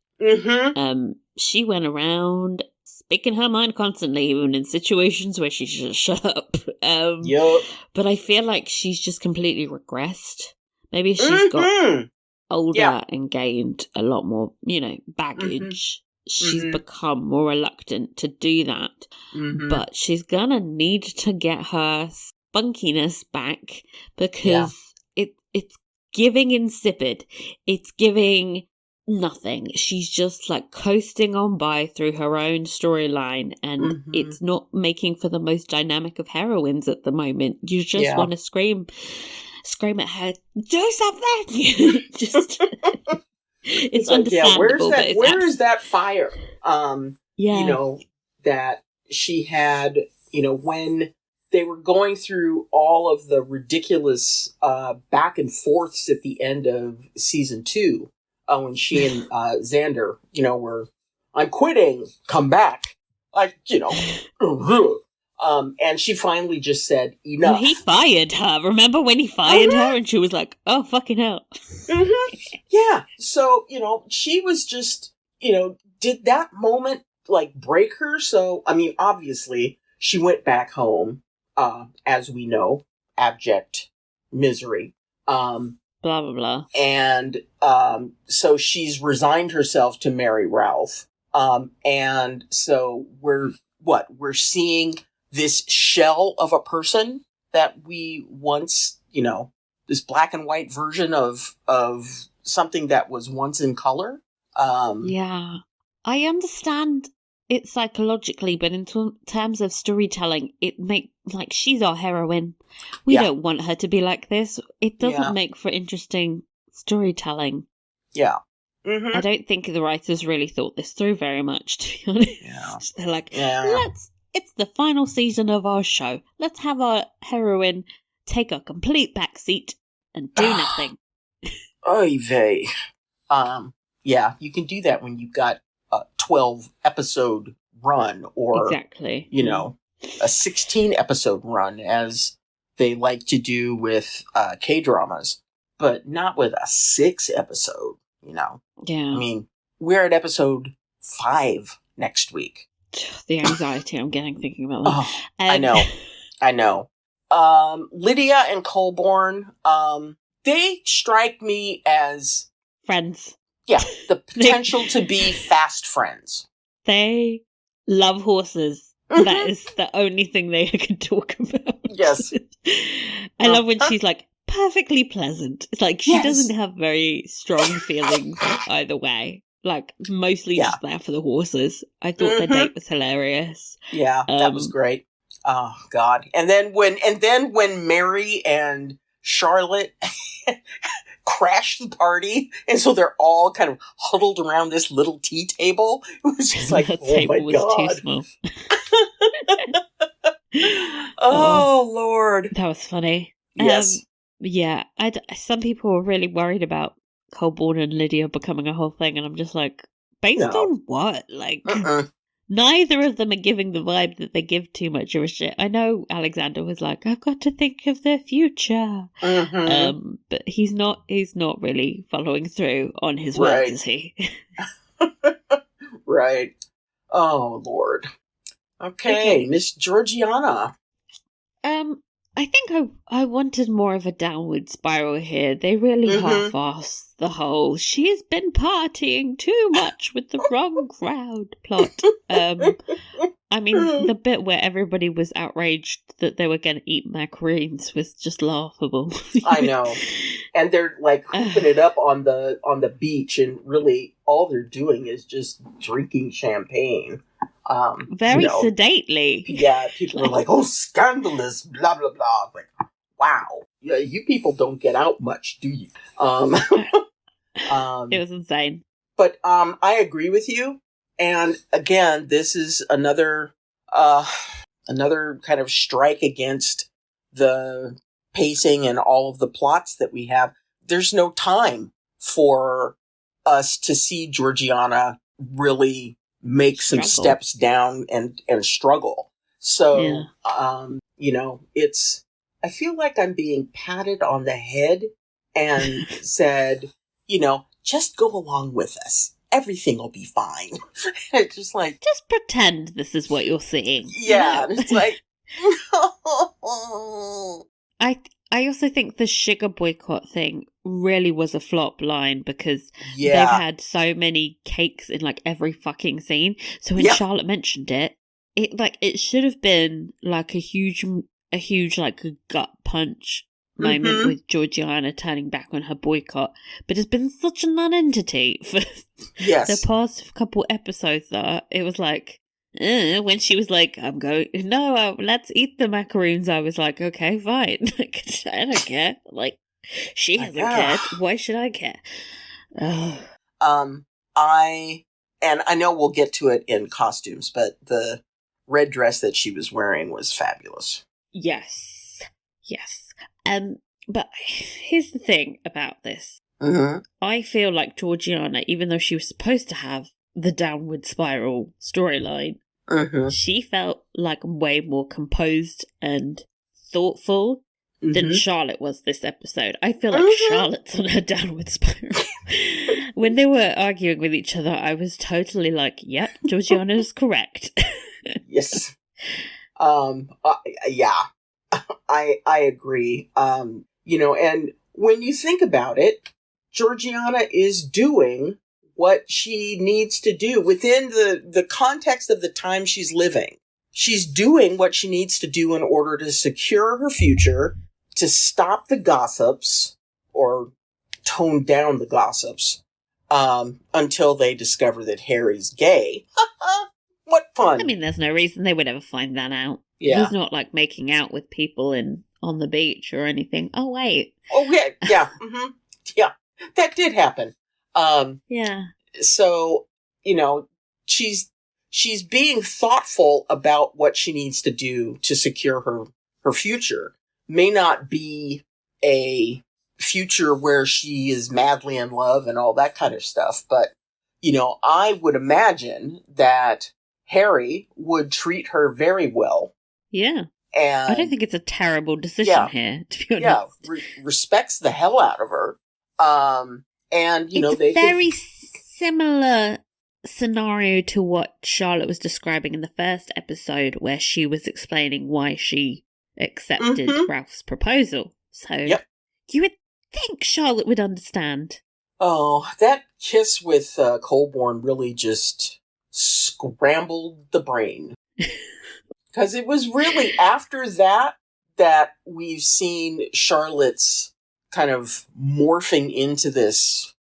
She went around speaking her mind constantly, even in situations where she should shut up. But I feel like she's just completely regressed. Maybe she's got older and gained a lot more, baggage. She's become more reluctant to do that. But she's gonna need to get her spunkiness back because it's giving insipid. It's giving nothing. She's just like coasting on by through her own storyline, and it's not making for the most dynamic of heroines at the moment. You just want to scream at her, do something. Just it's understandable. Where is that fire? That she had, when they were going through all of the ridiculous back and forths at the end of season 2. When she and Xander, were, I'm quitting, come back. And she finally just said, enough. Well, he fired her. Remember when he fired her and she was like, oh, fucking hell. Yeah. So, she was just, did that moment, break her? So, I mean, obviously, she went back home, as we know, abject misery. Blah, blah, blah. And so she's resigned herself to marry Ralph. And so we're seeing this shell of a person that we once, this black and white version of something that was once in color. I understand it psychologically, but in terms of storytelling, she's our heroine. We don't want her to be like this. It doesn't make for interesting storytelling. Yeah. I don't think the writers really thought this through very much, to be honest. Yeah. They're like, it's the final season of our show. Let's have our heroine take a complete backseat and do nothing. Oy vey. You can do that when you've got a 12 episode run, or, exactly. A 16 episode run, as they like to do with K-dramas, but not with a 6 episode, Yeah. I mean, we're at episode 5 next week. The anxiety I'm getting thinking about that. Oh, I know. Lydia and Colborne, they strike me as... friends. Yeah, the potential to be fast friends. They love horses. Mm-hmm. That is the only thing they can talk about. Yes. I love when she's like, perfectly pleasant. It's like, she doesn't have very strong feelings either way. Like, mostly just there for the horses. I thought their date was hilarious. Yeah, that was great. Oh, God. And then when Mary and Charlotte crashed the party, and so they're all kind of huddled around this little tea table, it was just like, oh my God. Too small. Oh, Lord. That was funny. Yes. Yeah, some people were really worried about Colborne and Lydia becoming a whole thing, and I'm just like, based on what? Like, neither of them are giving the vibe that they give too much of a shit. I know Alexander was like, I've got to think of their future. But he's not really following through on his words, is he? Right. Oh, Lord. Okay, Miss Georgiana. I think I wanted more of a downward spiral here. They really half-assed the whole "she has been partying too much with the wrong crowd" plot. I mean, the bit where everybody was outraged that they were going to eat macaroons was just laughable. I know. And they're like hooping it up on the beach, and really all they're doing is just drinking champagne. Very sedately. Yeah, people are like, oh, scandalous, blah, blah, blah. Like, wow. Yeah, you people don't get out much, do you? It was insane. But I agree with you. And again, this is another kind of strike against the pacing and all of the plots that we have. There's no time for us to see Georgiana really make some steps down and struggle. So, I feel like I'm being patted on the head and said, just go along with us. Everything will be fine. It's just like... just pretend this is what you're seeing. Yeah, it's like... I also think the sugar boycott thing really was a flop line, because they've had so many cakes in like every fucking scene. So when Charlotte mentioned it should have been like a huge like a gut punch moment with Georgiana turning back on her boycott. But it's been such a non-entity for the past couple episodes that it was like, when she was like, let's eat the macaroons, I was like, okay, fine. Like, I don't care. Like, she hasn't cared. Why should I care? And I know we'll get to it in costumes, but the red dress that she was wearing was fabulous. Yes. But here's the thing about this. I feel like Georgiana, even though she was supposed to have the downward spiral storyline, she felt like way more composed and thoughtful than Charlotte was this episode. I feel like Charlotte's on her downward spiral. When they were arguing with each other, I was totally like, yep, Georgiana's correct. Yes. I agree. And when you think about it, Georgiana is doing what she needs to do within the context of the time she's living. She's doing what she needs to do in order to secure her future, to stop the gossips, or tone down the gossips, until they discover that Harry's gay. What fun. I mean, there's no reason they would ever find that out. Yeah. He's not like making out with people on the beach or anything. Oh, wait. Oh, yeah. Yeah. Yeah. That did happen. Yeah. So, she's being thoughtful about what she needs to do to secure her future. May not be a future where she is madly in love and all that kind of stuff, but, I would imagine that Harry would treat her very well. Yeah. And I don't think it's a terrible decision here, to be honest. Yeah, respects the hell out of her. And, you know, it's a very similar scenario to what Charlotte was describing in the first episode, where she was explaining why she accepted Ralph's proposal. So you would think Charlotte would understand. Oh, that kiss with Colborne really just scrambled the brain. Because it was really after that we've seen Charlotte's kind of morphing into this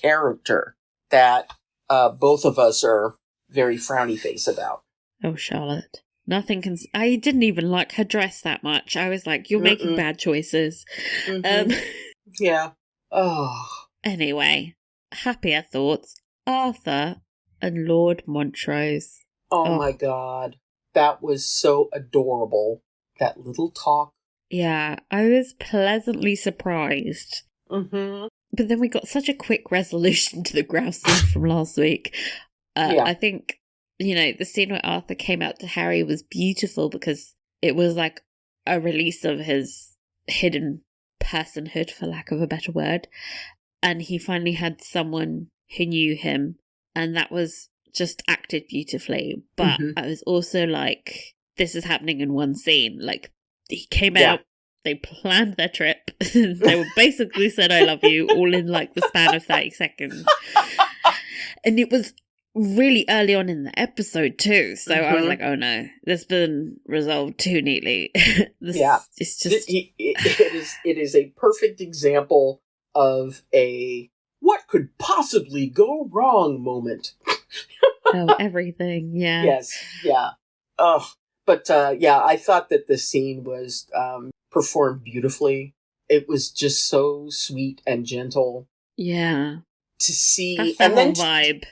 character that both of us are very frowny face about. Oh, Charlotte. Nothing can... I didn't even like her dress that much. I was like, you're making bad choices. Yeah. Oh. Anyway, happier thoughts. Arthur and Lord Montrose. Oh my God. That was so adorable. That little talk. Yeah, I was pleasantly surprised. But then we got such a quick resolution to the grouse scene from last week. I think, you know, the scene where Arthur came out to Harry was beautiful because it was like a release of his hidden personhood, for lack of a better word. And he finally had someone who knew him, and that was just acted beautifully. But I was also like, this is happening in one scene. Like, he came out, they planned their trip, they were basically said I love you all in like the span of 30 seconds. And it was really early on in the episode too, so I was like, oh no, this has been resolved too neatly. It's just it is a perfect example of a what could possibly go wrong moment. Oh, everything. Yes, yeah. Oh, but I thought that the scene was performed beautifully. It was just so sweet and gentle. Yeah. To see, that's the whole vibe.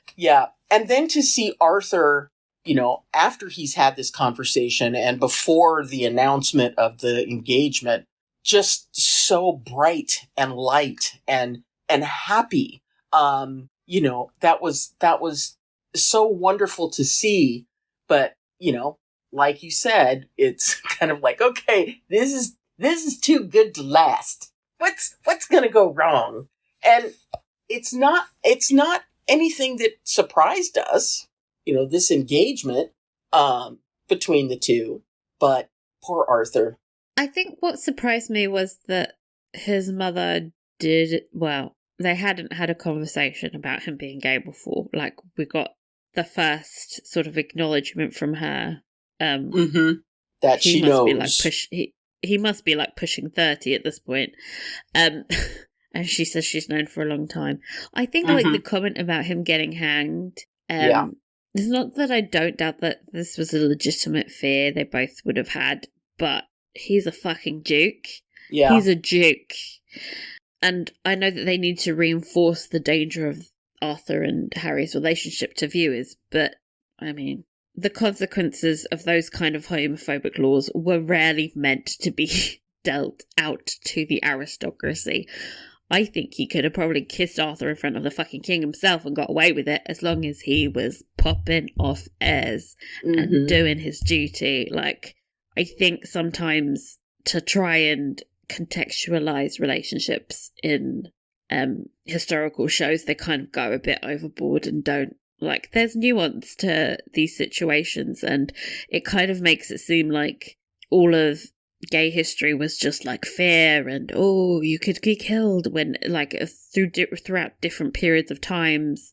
And then to see Arthur, you know, after he's had this conversation and before the announcement of the engagement, just so bright and light and happy. You know, that was so wonderful to see. But, you know, like you said, it's kind of like, okay, this is too good to last. What's gonna go wrong? And it's not anything that surprised us, you know, this engagement between the two. But poor Arthur. I think what surprised me was that his mother they hadn't had a conversation about him being gay before. Like, we got the first sort of acknowledgement from her. That she knows. He must be like pushing 30 at this point. And she says she's known for a long time. I think like the comment about him getting hanged. It's not that I don't doubt that this was a legitimate fear they both would have had, but he's a fucking duke. Yeah. He's a duke. And I know that they need to reinforce the danger of Arthur and Harry's relationship to viewers, but I mean, the consequences of those kind of homophobic laws were rarely meant to be dealt out to the aristocracy. I think he could have probably kissed Arthur in front of the fucking king himself and got away with it as long as he was popping off airs and doing his duty. Like, I think sometimes to try and contextualize relationships in historical shows, they kind of go a bit overboard and don't, like, there's nuance to these situations, and it kind of makes it seem like all of gay history was just like fear and you could get killed, when like throughout different periods of times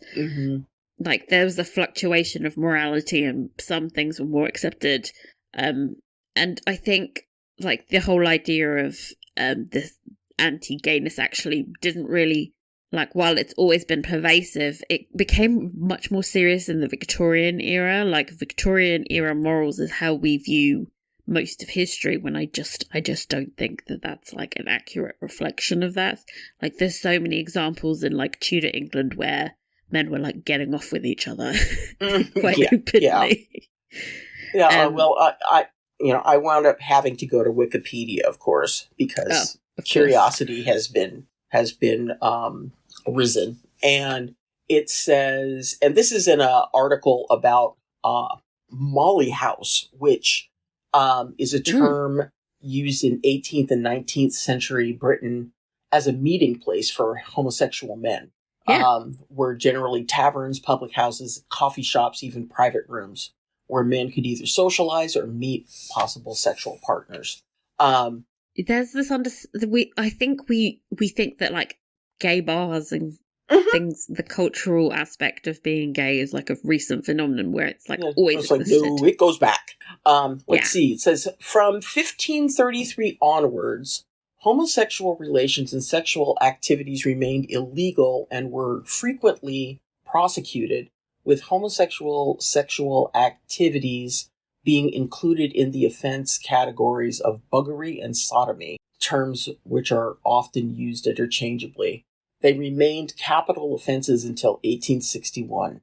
like there was a fluctuation of morality and some things were more accepted, and I think like the whole idea of this anti-gayness actually didn't really, like, while it's always been pervasive, it became much more serious in the Victorian era. Like, Victorian era morals is how we view most of history, when I just don't think that that's like an accurate reflection of that. Like, there's so many examples in like Tudor England where men were like getting off with each other quite openly. Well, I wound up having to go to Wikipedia, of course, because curiosity has been risen, and it says, and this is in an article about Molly House, which is a term used in 18th and 19th century Britain as a meeting place for homosexual men. Were generally taverns, public houses, coffee shops, even private rooms where men could either socialize or meet possible sexual partners. There's this I think we think that like gay bars and things, the cultural aspect of being gay is like a recent phenomenon where it's like always existed. No, it goes back. Let's see. It says from 1533 onwards, homosexual relations and sexual activities remained illegal and were frequently prosecuted, with homosexual sexual activities being included in the offense categories of buggery and sodomy, terms which are often used interchangeably. They remained capital offenses until 1861.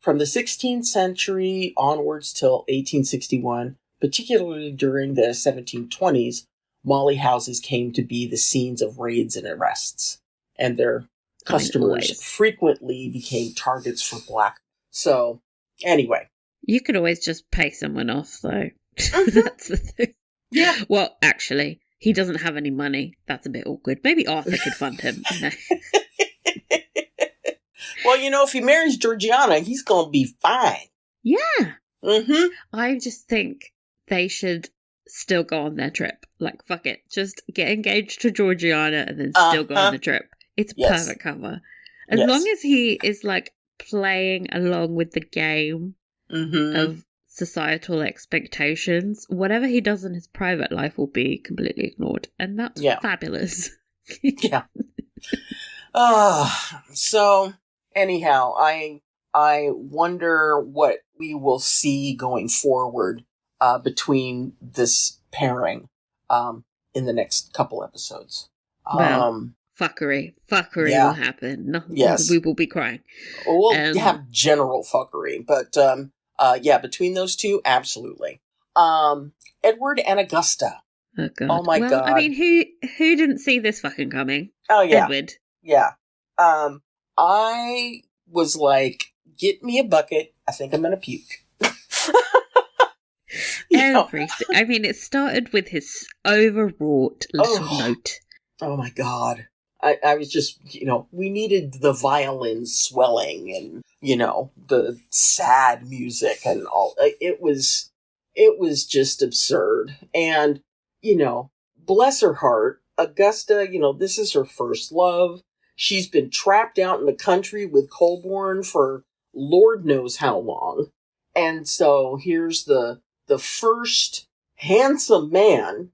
From the 16th century onwards till 1861, particularly during the 1720s, Molly houses came to be the scenes of raids and arrests, and their customers frequently became targets for black. So, anyway. You could always just pay someone off, though. That's the thing. Yeah. Well, actually, he doesn't have any money. That's a bit awkward. Maybe Arthur could fund him. Well, if he marries Georgiana, he's going to be fine. Yeah. Mm-hmm. I just think they should still go on their trip. Like, fuck it. Just get engaged to Georgiana and then still go on the trip. It's perfect cover. As long as he is, like, playing along with the game of societal expectations, whatever he does in his private life will be completely ignored. And that's fabulous. Yeah. So, anyhow, I wonder what we will see going forward between this pairing in the next couple episodes. Fuckery will happen. Yes. We will be crying. We'll have general fuckery, but between those two, absolutely. Edward and Augusta. Oh god. Oh my god. I mean, who didn't see this fucking coming? Oh yeah. Edward. Yeah. I was like, get me a bucket. I think I'm gonna puke. I mean, it started with his overwrought little note. Oh my god. I was just, we needed the violin swelling and, the sad music and all. It was just absurd. And, bless her heart, Augusta, this is her first love. She's been trapped out in the country with Colborne for Lord knows how long. And so here's the first handsome man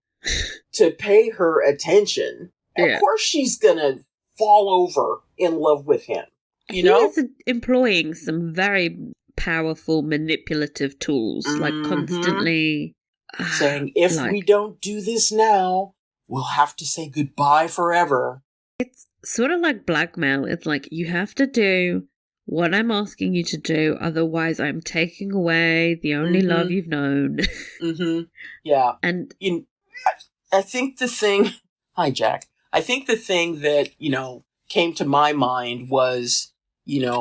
to pay her attention. Of course she's gonna fall over in love with him, He is employing some very powerful manipulative tools, like constantly saying, if we don't do this now, we'll have to say goodbye forever. It's sort of like blackmail. It's like, you have to do what I'm asking you to do, otherwise I'm taking away the only love you've known. Yeah. And I think the thing... Hi, Jack. I think the thing that, came to my mind was,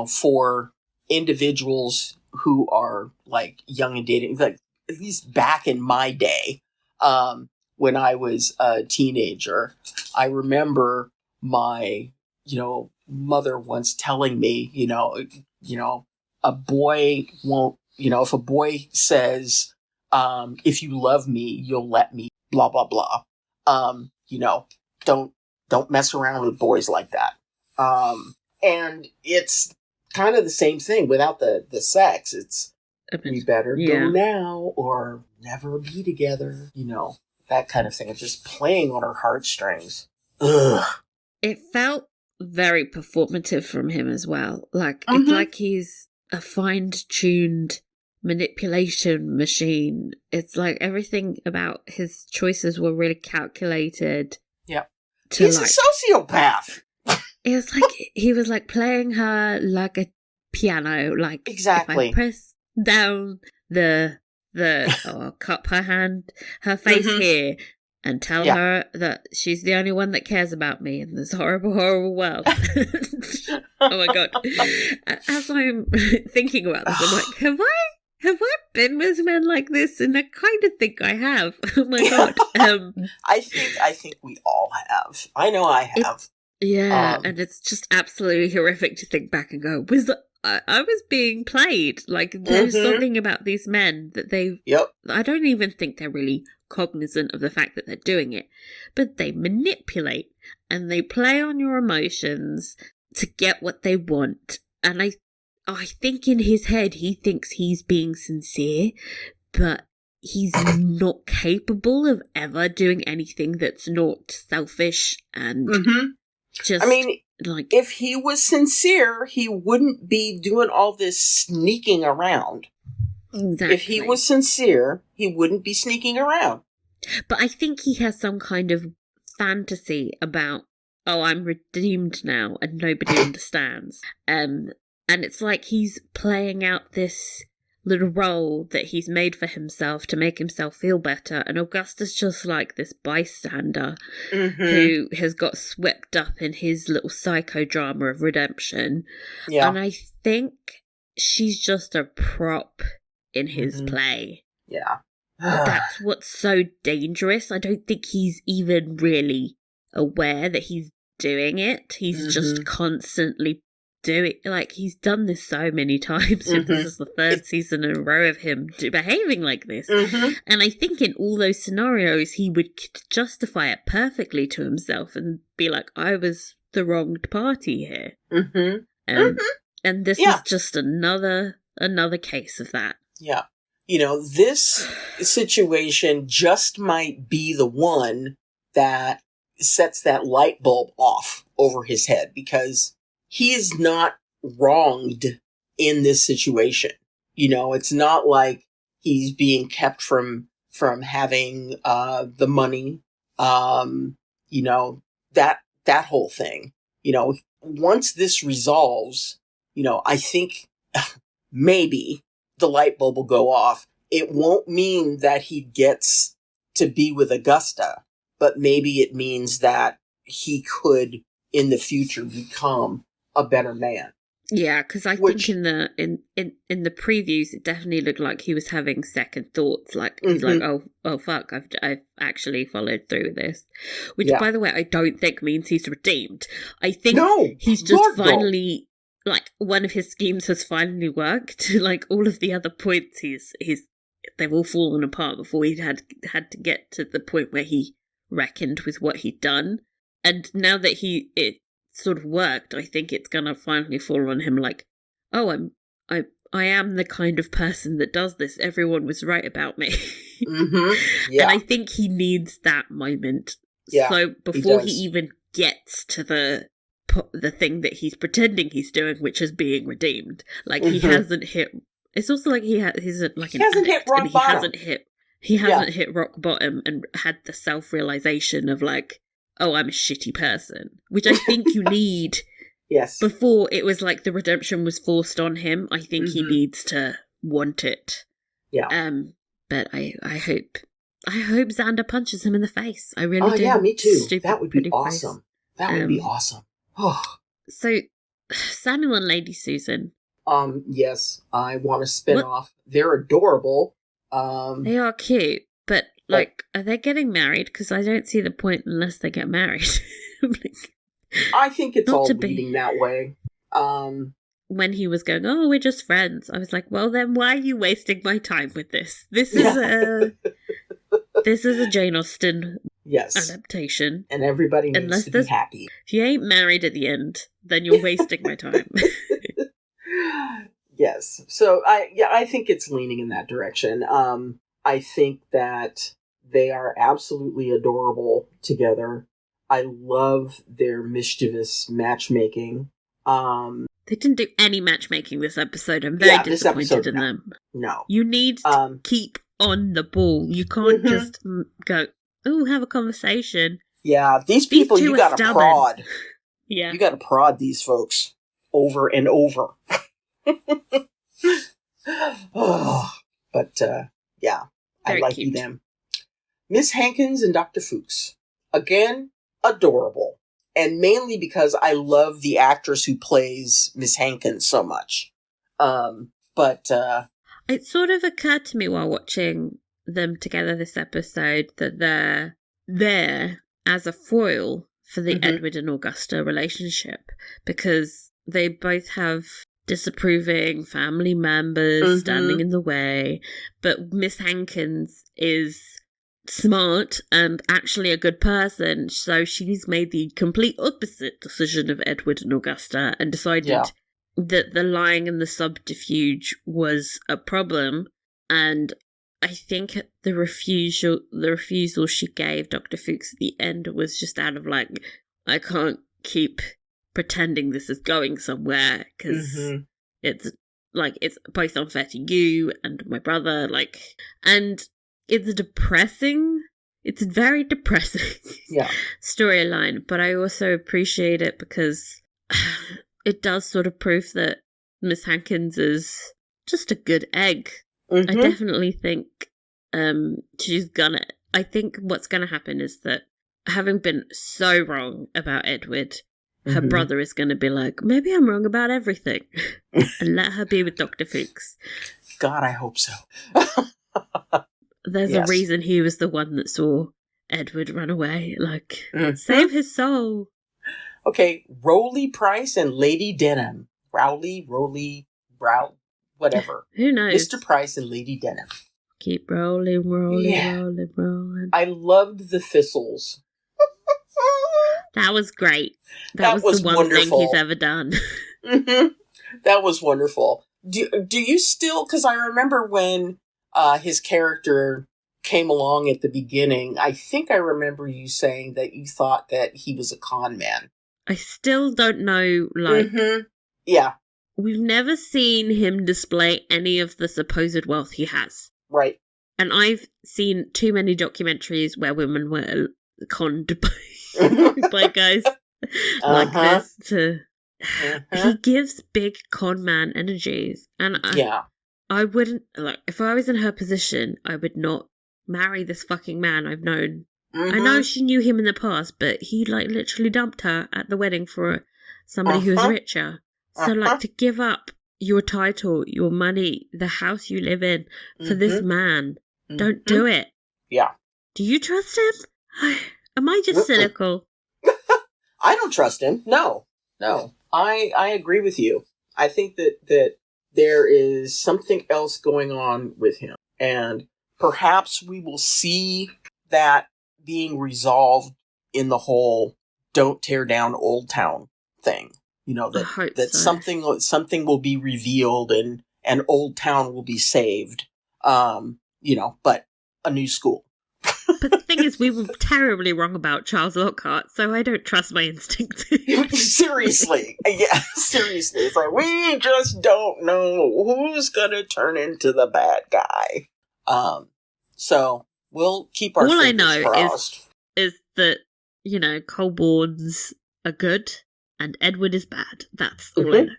for individuals who are, like, young and dating, like, at least back in my day, when I was a teenager, I remember my, mother once telling me, a boy won't, if a boy says, if you love me, you'll let me, blah, blah, blah. Don't mess around with boys like that. And it's kind of the same thing without the sex. It's, we better go now or never be together. That kind of thing. It's just playing on her heartstrings. Ugh. It felt very performative from him as well. Like, it's like he's a fine-tuned manipulation machine. It's like everything about his choices were really calculated. Yeah. He's a sociopath. It was like he was like playing her like a piano. Like, exactly. If I press down the I'll cup her face here, and tell her that she's the only one that cares about me in this horrible, horrible world. Oh my God. As I'm thinking about this, I'm like, have I been with men like this? And I kind of think I have. Oh my God. I think we all have. I know I have. And it's just absolutely horrific to think back and go, I was being played. Like, there's something about these men that I don't even think they're really cognizant of the fact that they're doing it, but they manipulate and they play on your emotions to get what they want. And I think in his head he thinks he's being sincere, but he's not capable of ever doing anything that's not selfish and just... I mean, like, if he was sincere, he wouldn't be doing all this sneaking around. Exactly. If he was sincere, he wouldn't be sneaking around. But I think he has some kind of fantasy about, oh, I'm redeemed now and nobody understands. And it's like he's playing out this little role that he's made for himself to make himself feel better. And Augusta's just like this bystander who has got swept up in his little psychodrama of redemption. Yeah. And I think she's just a prop in his play. Yeah. That's what's so dangerous. I don't think he's even really aware that he's doing it. He's just constantly doing, like, he's done this so many times. This is the third season in a row of him behaving like this. And I think in all those scenarios, he would justify it perfectly to himself and be like, I was the wronged party here. And this is just another case of that. Yeah. You know, this situation just might be the one that sets that light bulb off over his head, because he is not wronged in this situation. You know, it's not like he's being kept from having the money. You know, that whole thing. You know, once this resolves, you know, I think maybe the light bulb will go off. It won't mean that he gets to be with Augusta, but maybe it means that he could in the future become a better man. Yeah, because I think in the previews it definitely looked like he was having second thoughts. Like he's like, oh fuck, I've actually followed through with this. Which, by the way, I don't think means he's redeemed. I think he's just finally. Like, one of his schemes has finally worked. Like, all of the other points, they've all fallen apart before he had to get to the point where he reckoned with what he'd done. And now that it sort of worked, I think it's gonna finally fall on him like, oh, I am the kind of person that does this. Everyone was right about me. Yeah. And I think he needs that moment. Yeah, so before he even gets to the thing that he's pretending he's doing, which is being redeemed. Like, he hasn't hit... It's also like he hasn't hit rock bottom. He hasn't hit rock bottom and had the self-realization of like, oh, I'm a shitty person. Which I think you need... Yes. Before it was like the redemption was forced on him, I think he needs to want it. Yeah. But I hope Xander punches him in the face. I really do. Oh, yeah, me too. That would be awesome. That would be awesome. So, Samuel and Lady Susan. Yes, I want to spin off. They're adorable. They are cute, but like, are they getting married? Because I don't see the point unless they get married. I think it's all leading that way. When he was going, oh, we're just friends, I was like, well, then why are you wasting my time with this? This is this is a Jane Austen adaptation. And everybody needs to be happy. If you ain't married at the end, then you're wasting my time. Yes. So I think it's leaning in that direction. I think that they are absolutely adorable together. I love their mischievous matchmaking. They didn't do any matchmaking this episode. I'm very disappointed in them. No. You need to keep on the ball. You can't just go, oh, have a conversation. Yeah, these people you gotta prod. Yeah. You gotta prod these folks over and over. But, yeah, I like them. Miss Hankins and Dr. Fuchs. Again, adorable. And mainly because I love the actress who plays Miss Hankins so much. It sort of occurred to me while watching them together this episode that they're there as a foil for the Edward and Augusta relationship, because they both have disapproving family members standing in the way, but Miss Hankins is smart and actually a good person, so she's made the complete opposite decision of Edward and Augusta and decided that the lying and the subterfuge was a problem. And I think the refusal she gave Dr. Fuchs at the end was just out of like, I can't keep pretending this is going somewhere, because it's like, it's both unfair to you and my brother, like, and it's very depressing storyline, but I also appreciate it because it does sort of prove that Miss Hankins is just a good egg. I definitely think I think what's gonna happen is that, having been so wrong about Edward, her brother is gonna be like, maybe I'm wrong about everything, and let her be with Dr. Fuchs. God, I hope so. There's a reason he was the one that saw Edward run away. Like, save his soul. Okay, Rowley Price and Lady Denham. Whatever. Who knows? Mr. Price and Lady Denham. Keep rolling, rolling. I loved the thistles. That was great. That was the one wonderful thing he's ever done. That was wonderful. Do you still, because I remember when his character came along at the beginning, I think I remember you saying that you thought that he was a con man. I still don't know, like... Yeah. We've never seen him display any of the supposed wealth he has. Right. And I've seen too many documentaries where women were conned by guys like this to... He gives big con man energies. And I wouldn't... Like, if I was in her position, I would not marry this fucking man I've known. I know she knew him in the past, but he, like, literally dumped her at the wedding for somebody who was richer. So, like, to give up your title, your money, the house you live in for this man, don't do it. Yeah. Do you trust him? Am I just cynical? I don't trust him. No. I agree with you. I think that there is something else going on with him. And perhaps we will see that being resolved in the whole don't tear down Old Town thing. You know, that something will be revealed and Old Town will be saved. But a new school. But the thing is, we were terribly wrong about Charles Lockhart, so I don't trust my instincts. Seriously. Yeah, seriously. It's like, we just don't know who's gonna turn into the bad guy. So we'll keep our fingers crossed. Is that, kobolds are good and Edward is bad. That's all I know.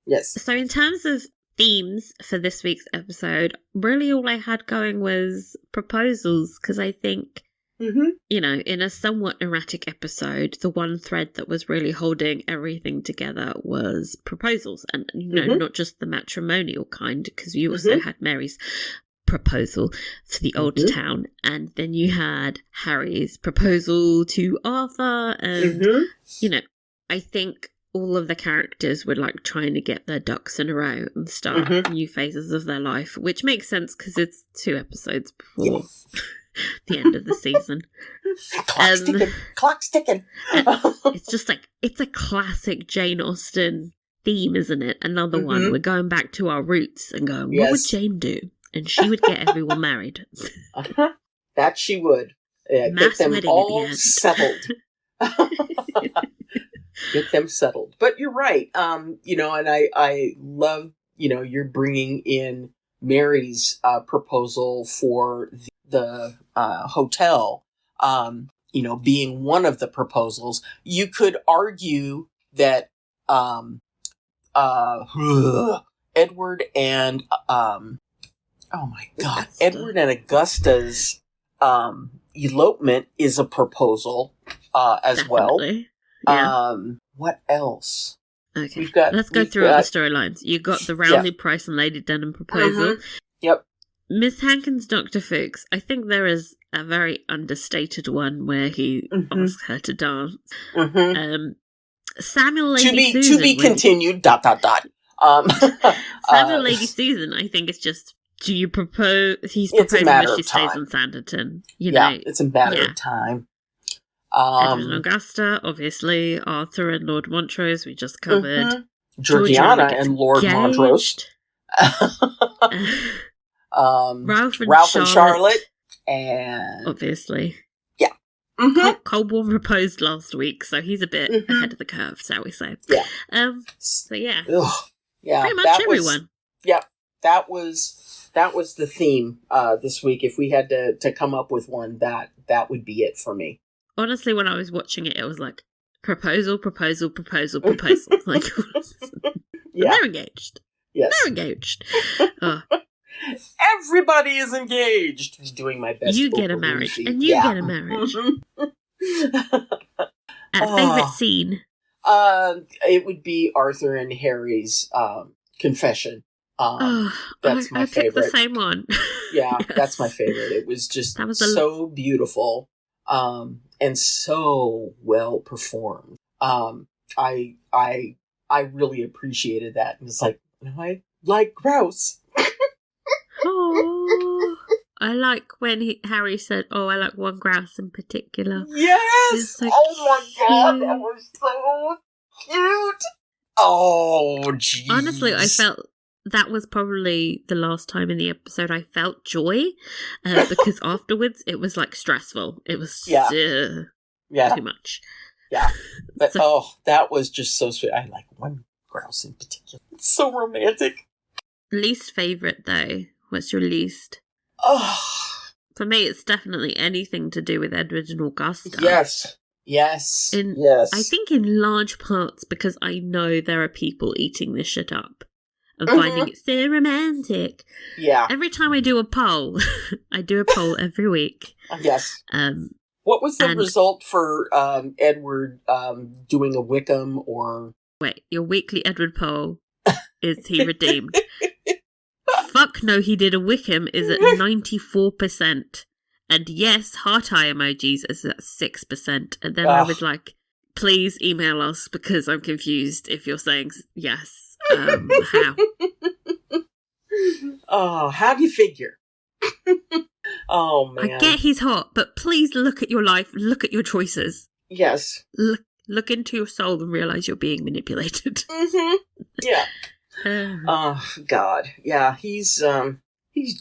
Yes. So in terms of themes for this week's episode, really all I had going was proposals, because I think, in a somewhat erratic episode, the one thread that was really holding everything together was proposals. And, not just the matrimonial kind, because you also had Mary's proposal for the old town, and then you had Harry's proposal to Arthur, and I think all of the characters were like trying to get their ducks in a row and start new phases of their life, which makes sense because it's 2 episodes before the end of the season. Clock's ticking. It's just like, it's a classic Jane Austen theme, isn't it? Another one. We're going back to our roots and going, what would Jane do? And she would get everyone married. That she would. Get them all settled. Get them settled. But you're right. And I love, you're bringing in Mary's proposal for the hotel, being one of the proposals. You could argue that Edward and... oh my God. Edward and Augusta's elopement is a proposal as Definitely. well. Yeah. What else? Okay. Let's go through all the storylines. You got the Rowley, Price, and Lady Denham proposal. Yep. Miss Hankins' Dr. Fuchs. I think there is a very understated one where he asks her to dance. Samuel Lady Susan. To be continued. ... Samuel Lady Susan, I think it's just, do you propose? He's proposing that she stays on Sanditon. You know, it's a matter of time. Edward and Augusta, obviously. Arthur and Lord Montrose, we just covered. Georgiana and Lord Montrose. Ralph and Charlotte. And obviously. Yeah. Colborne proposed last week, so he's a bit ahead of the curve, shall we say. Yeah. So yeah. Yeah. Pretty much everyone. That was the theme this week. If we had to come up with one, that would be it for me. Honestly, when I was watching it, it was like proposal. Like, they're engaged. Yes. They're engaged. Everybody is engaged. I'm doing my best. You get a marriage, and you get a marriage. Favorite scene? It would be Arthur and Harry's confession. That's my favorite. I picked the same one. Yeah, yes. That's my favorite. It was just so beautiful, and so well performed. I really appreciated that, and it's like, I like grouse. Oh, I like when Harry said, I like one grouse in particular. Yes! So my god, that was so cute! Oh, jeez. Honestly, I felt that was probably the last time in the episode I felt joy, because afterwards it was like stressful. It was too much. Yeah, but that was just so sweet. I like one grouse in particular. It's so romantic. Least favourite, though? What's your least? For me, it's definitely anything to do with Edward and Augusta. Yes. I think in large parts because I know there are people eating this shit up and finding it so romantic. Yeah. Every time I do a poll, I do a poll every week. Yes. What was the result for Edward doing a Wickham or... Wait, your weekly Edward poll, is he redeemed? Fuck no, he did a Wickham is at 94%. And yes, heart eye emojis is at 6%. And then I was like, please email us because I'm confused if you're saying yes. How? How do you figure? Oh, man. I get he's hot, but please look at your life, look at your choices. Yes. Look into your soul and realise you're being manipulated. Yeah. Oh, God. Yeah, he's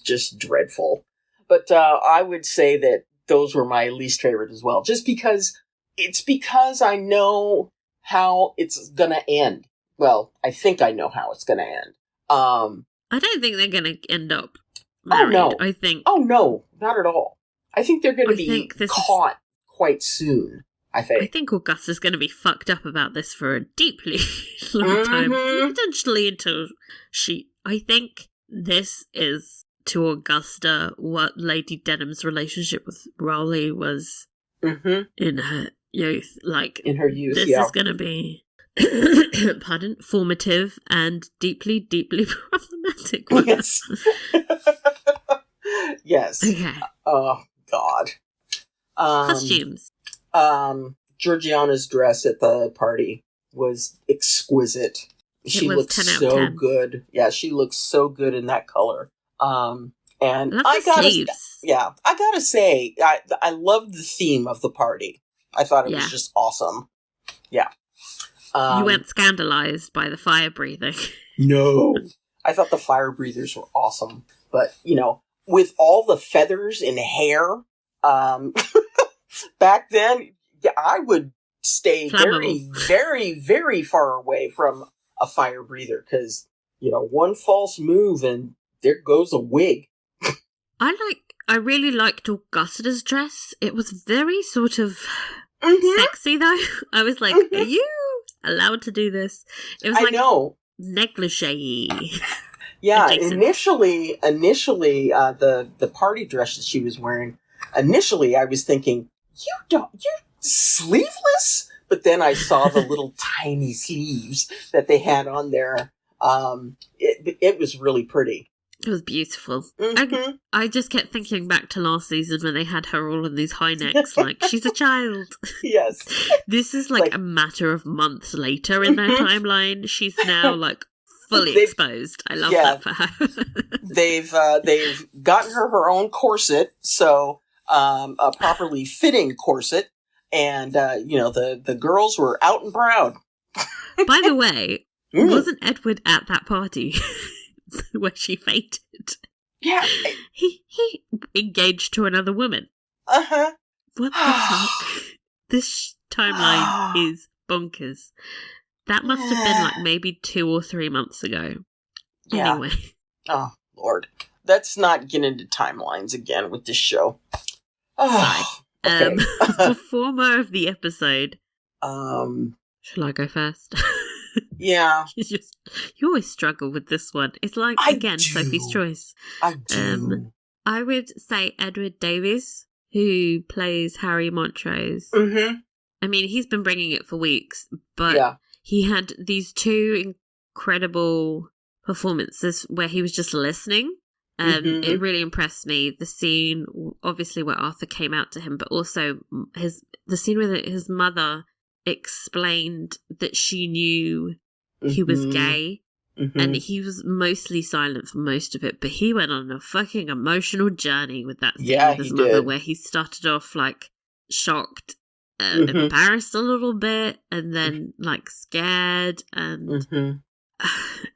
just dreadful. But I would say that those were my least favorite as well. Just because I know how it's gonna end. Well, I think I know how it's gonna end. I don't think they're gonna end up married. Oh, no. I think... Oh, no. Not at all. I think they're gonna be caught quite soon. I think Augusta's going to be fucked up about this for a deeply long time. Potentially until I think this is to Augusta what Lady Denham's relationship with Rowley was in her youth. Like, in her youth, this is going to be, formative and deeply, deeply problematic. Yes. Yes. Okay. Oh, God. Costumes. Georgiana's dress at the party was exquisite. She looked so good. Yeah, she looks so good in that color. And I gotta say, I loved the theme of the party. I thought it was just awesome. Yeah. You weren't scandalized by the fire breathing. No. I thought the fire breathers were awesome. But, with all the feathers and hair, back then, I would stay very, very, very far away from a fire breather because, one false move and there goes a wig. I really liked Augusta's dress. It was very sort of sexy, though. I was like, are you allowed to do this? It was negligee. Yeah, initially, the party dress that she was wearing initially I was thinking, you're sleeveless? But then I saw the little tiny sleeves that they had on there. It was really pretty. It was beautiful. Mm-hmm. I just kept thinking back to last season when they had her all in these high necks, like, she's a child. Yes. This is like a matter of months later in their timeline. She's now, like, fully exposed. I love that for her. They've gotten her own corset, so a properly fitting corset, and the girls were out and proud. By the way, wasn't Edward at that party where she fainted? Yeah, he engaged to another woman. Uh-huh. What the fuck? This timeline is bonkers. That must have been like maybe 2 or 3 months ago. Yeah. Anyway. Oh, Lord. Let's not get into timelines again with this show. Sorry. Okay. Before more of the episode. Shall I go first? Yeah. You always struggle with this one. It's like, Sophie's Choice. I do. I would say Edward Davies, who plays Harry Montrose. Mm-hmm. I mean, he's been bringing it for weeks, but he had these 2 incredible performances where he was just listening. It really impressed me. The scene, obviously, where Arthur came out to him, but also the scene where his mother explained that she knew he was gay, and he was mostly silent for most of it, but he went on a fucking emotional journey with that scene with his mother, where he started off like shocked, embarrassed a little bit, and then like scared, and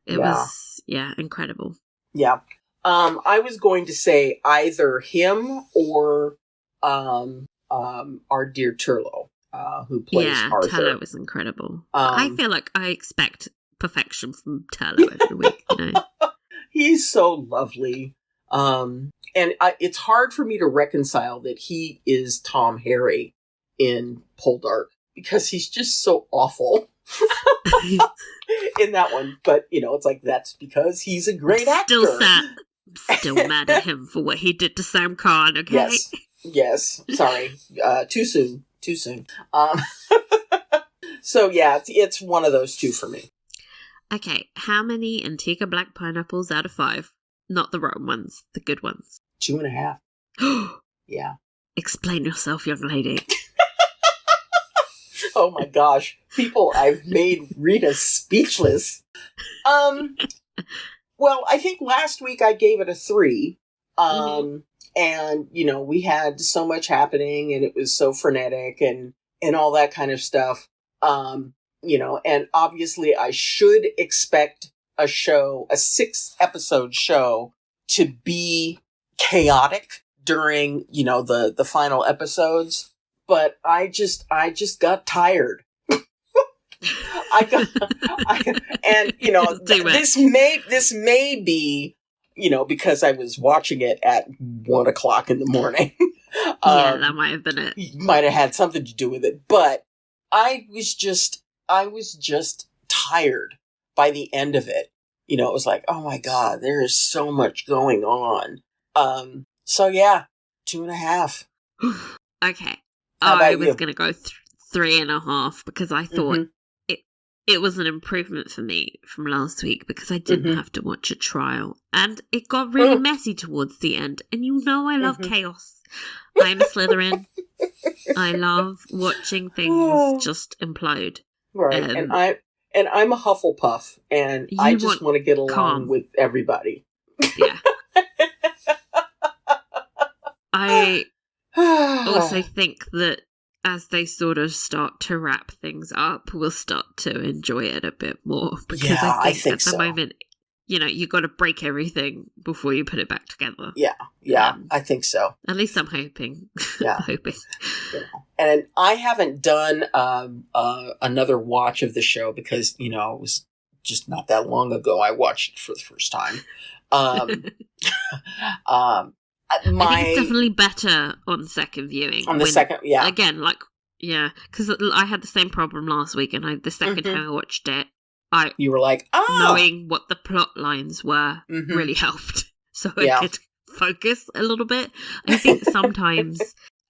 it was incredible. Yeah. I was going to say either him or our dear Turlo, who plays Harthur. Turlo was incredible. I feel like I expect perfection from Turlo every week. You know? He's so lovely. And it's hard for me to reconcile that he is Tom Harry in Poldark, because he's just so awful in that one. But, it's like, that's because he's a great actor. Still mad at him for what he did to Sam Khan, okay? Yes. Sorry. Too soon. So, yeah, it's one of those 2 for me. Okay, how many Antigua black pineapples out of 5? Not the rotten ones, the good ones. 2.5. Yeah. Explain yourself, young lady. Oh my gosh. People, I've made Rita speechless. Well, I think last week I gave it a 3. And, we had so much happening, and it was so frenetic and all that kind of stuff. And obviously I should expect a 6-episode show to be chaotic during, the final episodes. But I just got tired. This may be, because I was watching it at 1:00 in the morning. That might have been it. Might have had something to do with it. But I was just tired by the end of it. It was like, oh my God, there is so much going on. So yeah, 2.5. Okay. I was going to go 3.5 because I thought it was an improvement for me from last week, because I didn't have to watch a trial, and it got really messy towards the end. And I love chaos. I'm a Slytherin. I love watching things just implode. Right, and I'm a Hufflepuff, and I just want to get along with everybody. Yeah. I also think that as they sort of start to wrap things up, we'll start to enjoy it a bit more, because I think at the moment, you got to break everything before you put it back together. Yeah, I think so. At least I'm hoping. Yeah. hoping. And I haven't done another watch of the show because, it was just not that long ago I watched it for the first time. I think it's definitely better on second viewing. On the second, yeah. Again, because I had the same problem last week, and the second time I watched it, you were like, knowing what the plot lines were really helped, so I could focus a little bit. I think sometimes,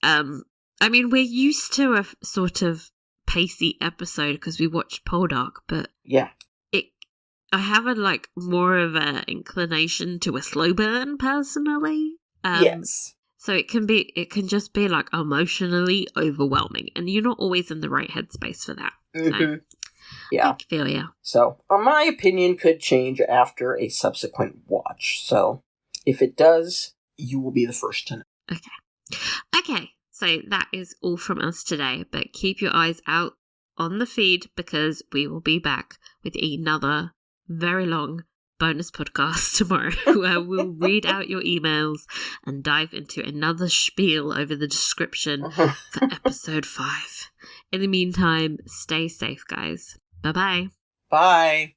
we're used to a sort of pacey episode because we watched Poldark, but yeah, I have a more of an inclination to a slow burn personally. Yes. So it can just be emotionally overwhelming, and you're not always in the right headspace for that. Mm-hmm. So, yeah. I feel ya. So, my opinion could change after a subsequent watch. So, if it does, you will be the first to know. Okay. So that is all from us today, but keep your eyes out on the feed because we will be back with another very long bonus podcast tomorrow where we'll read out your emails and dive into another spiel over the description for episode 5. In the meantime, stay safe, guys. Bye-bye. Bye.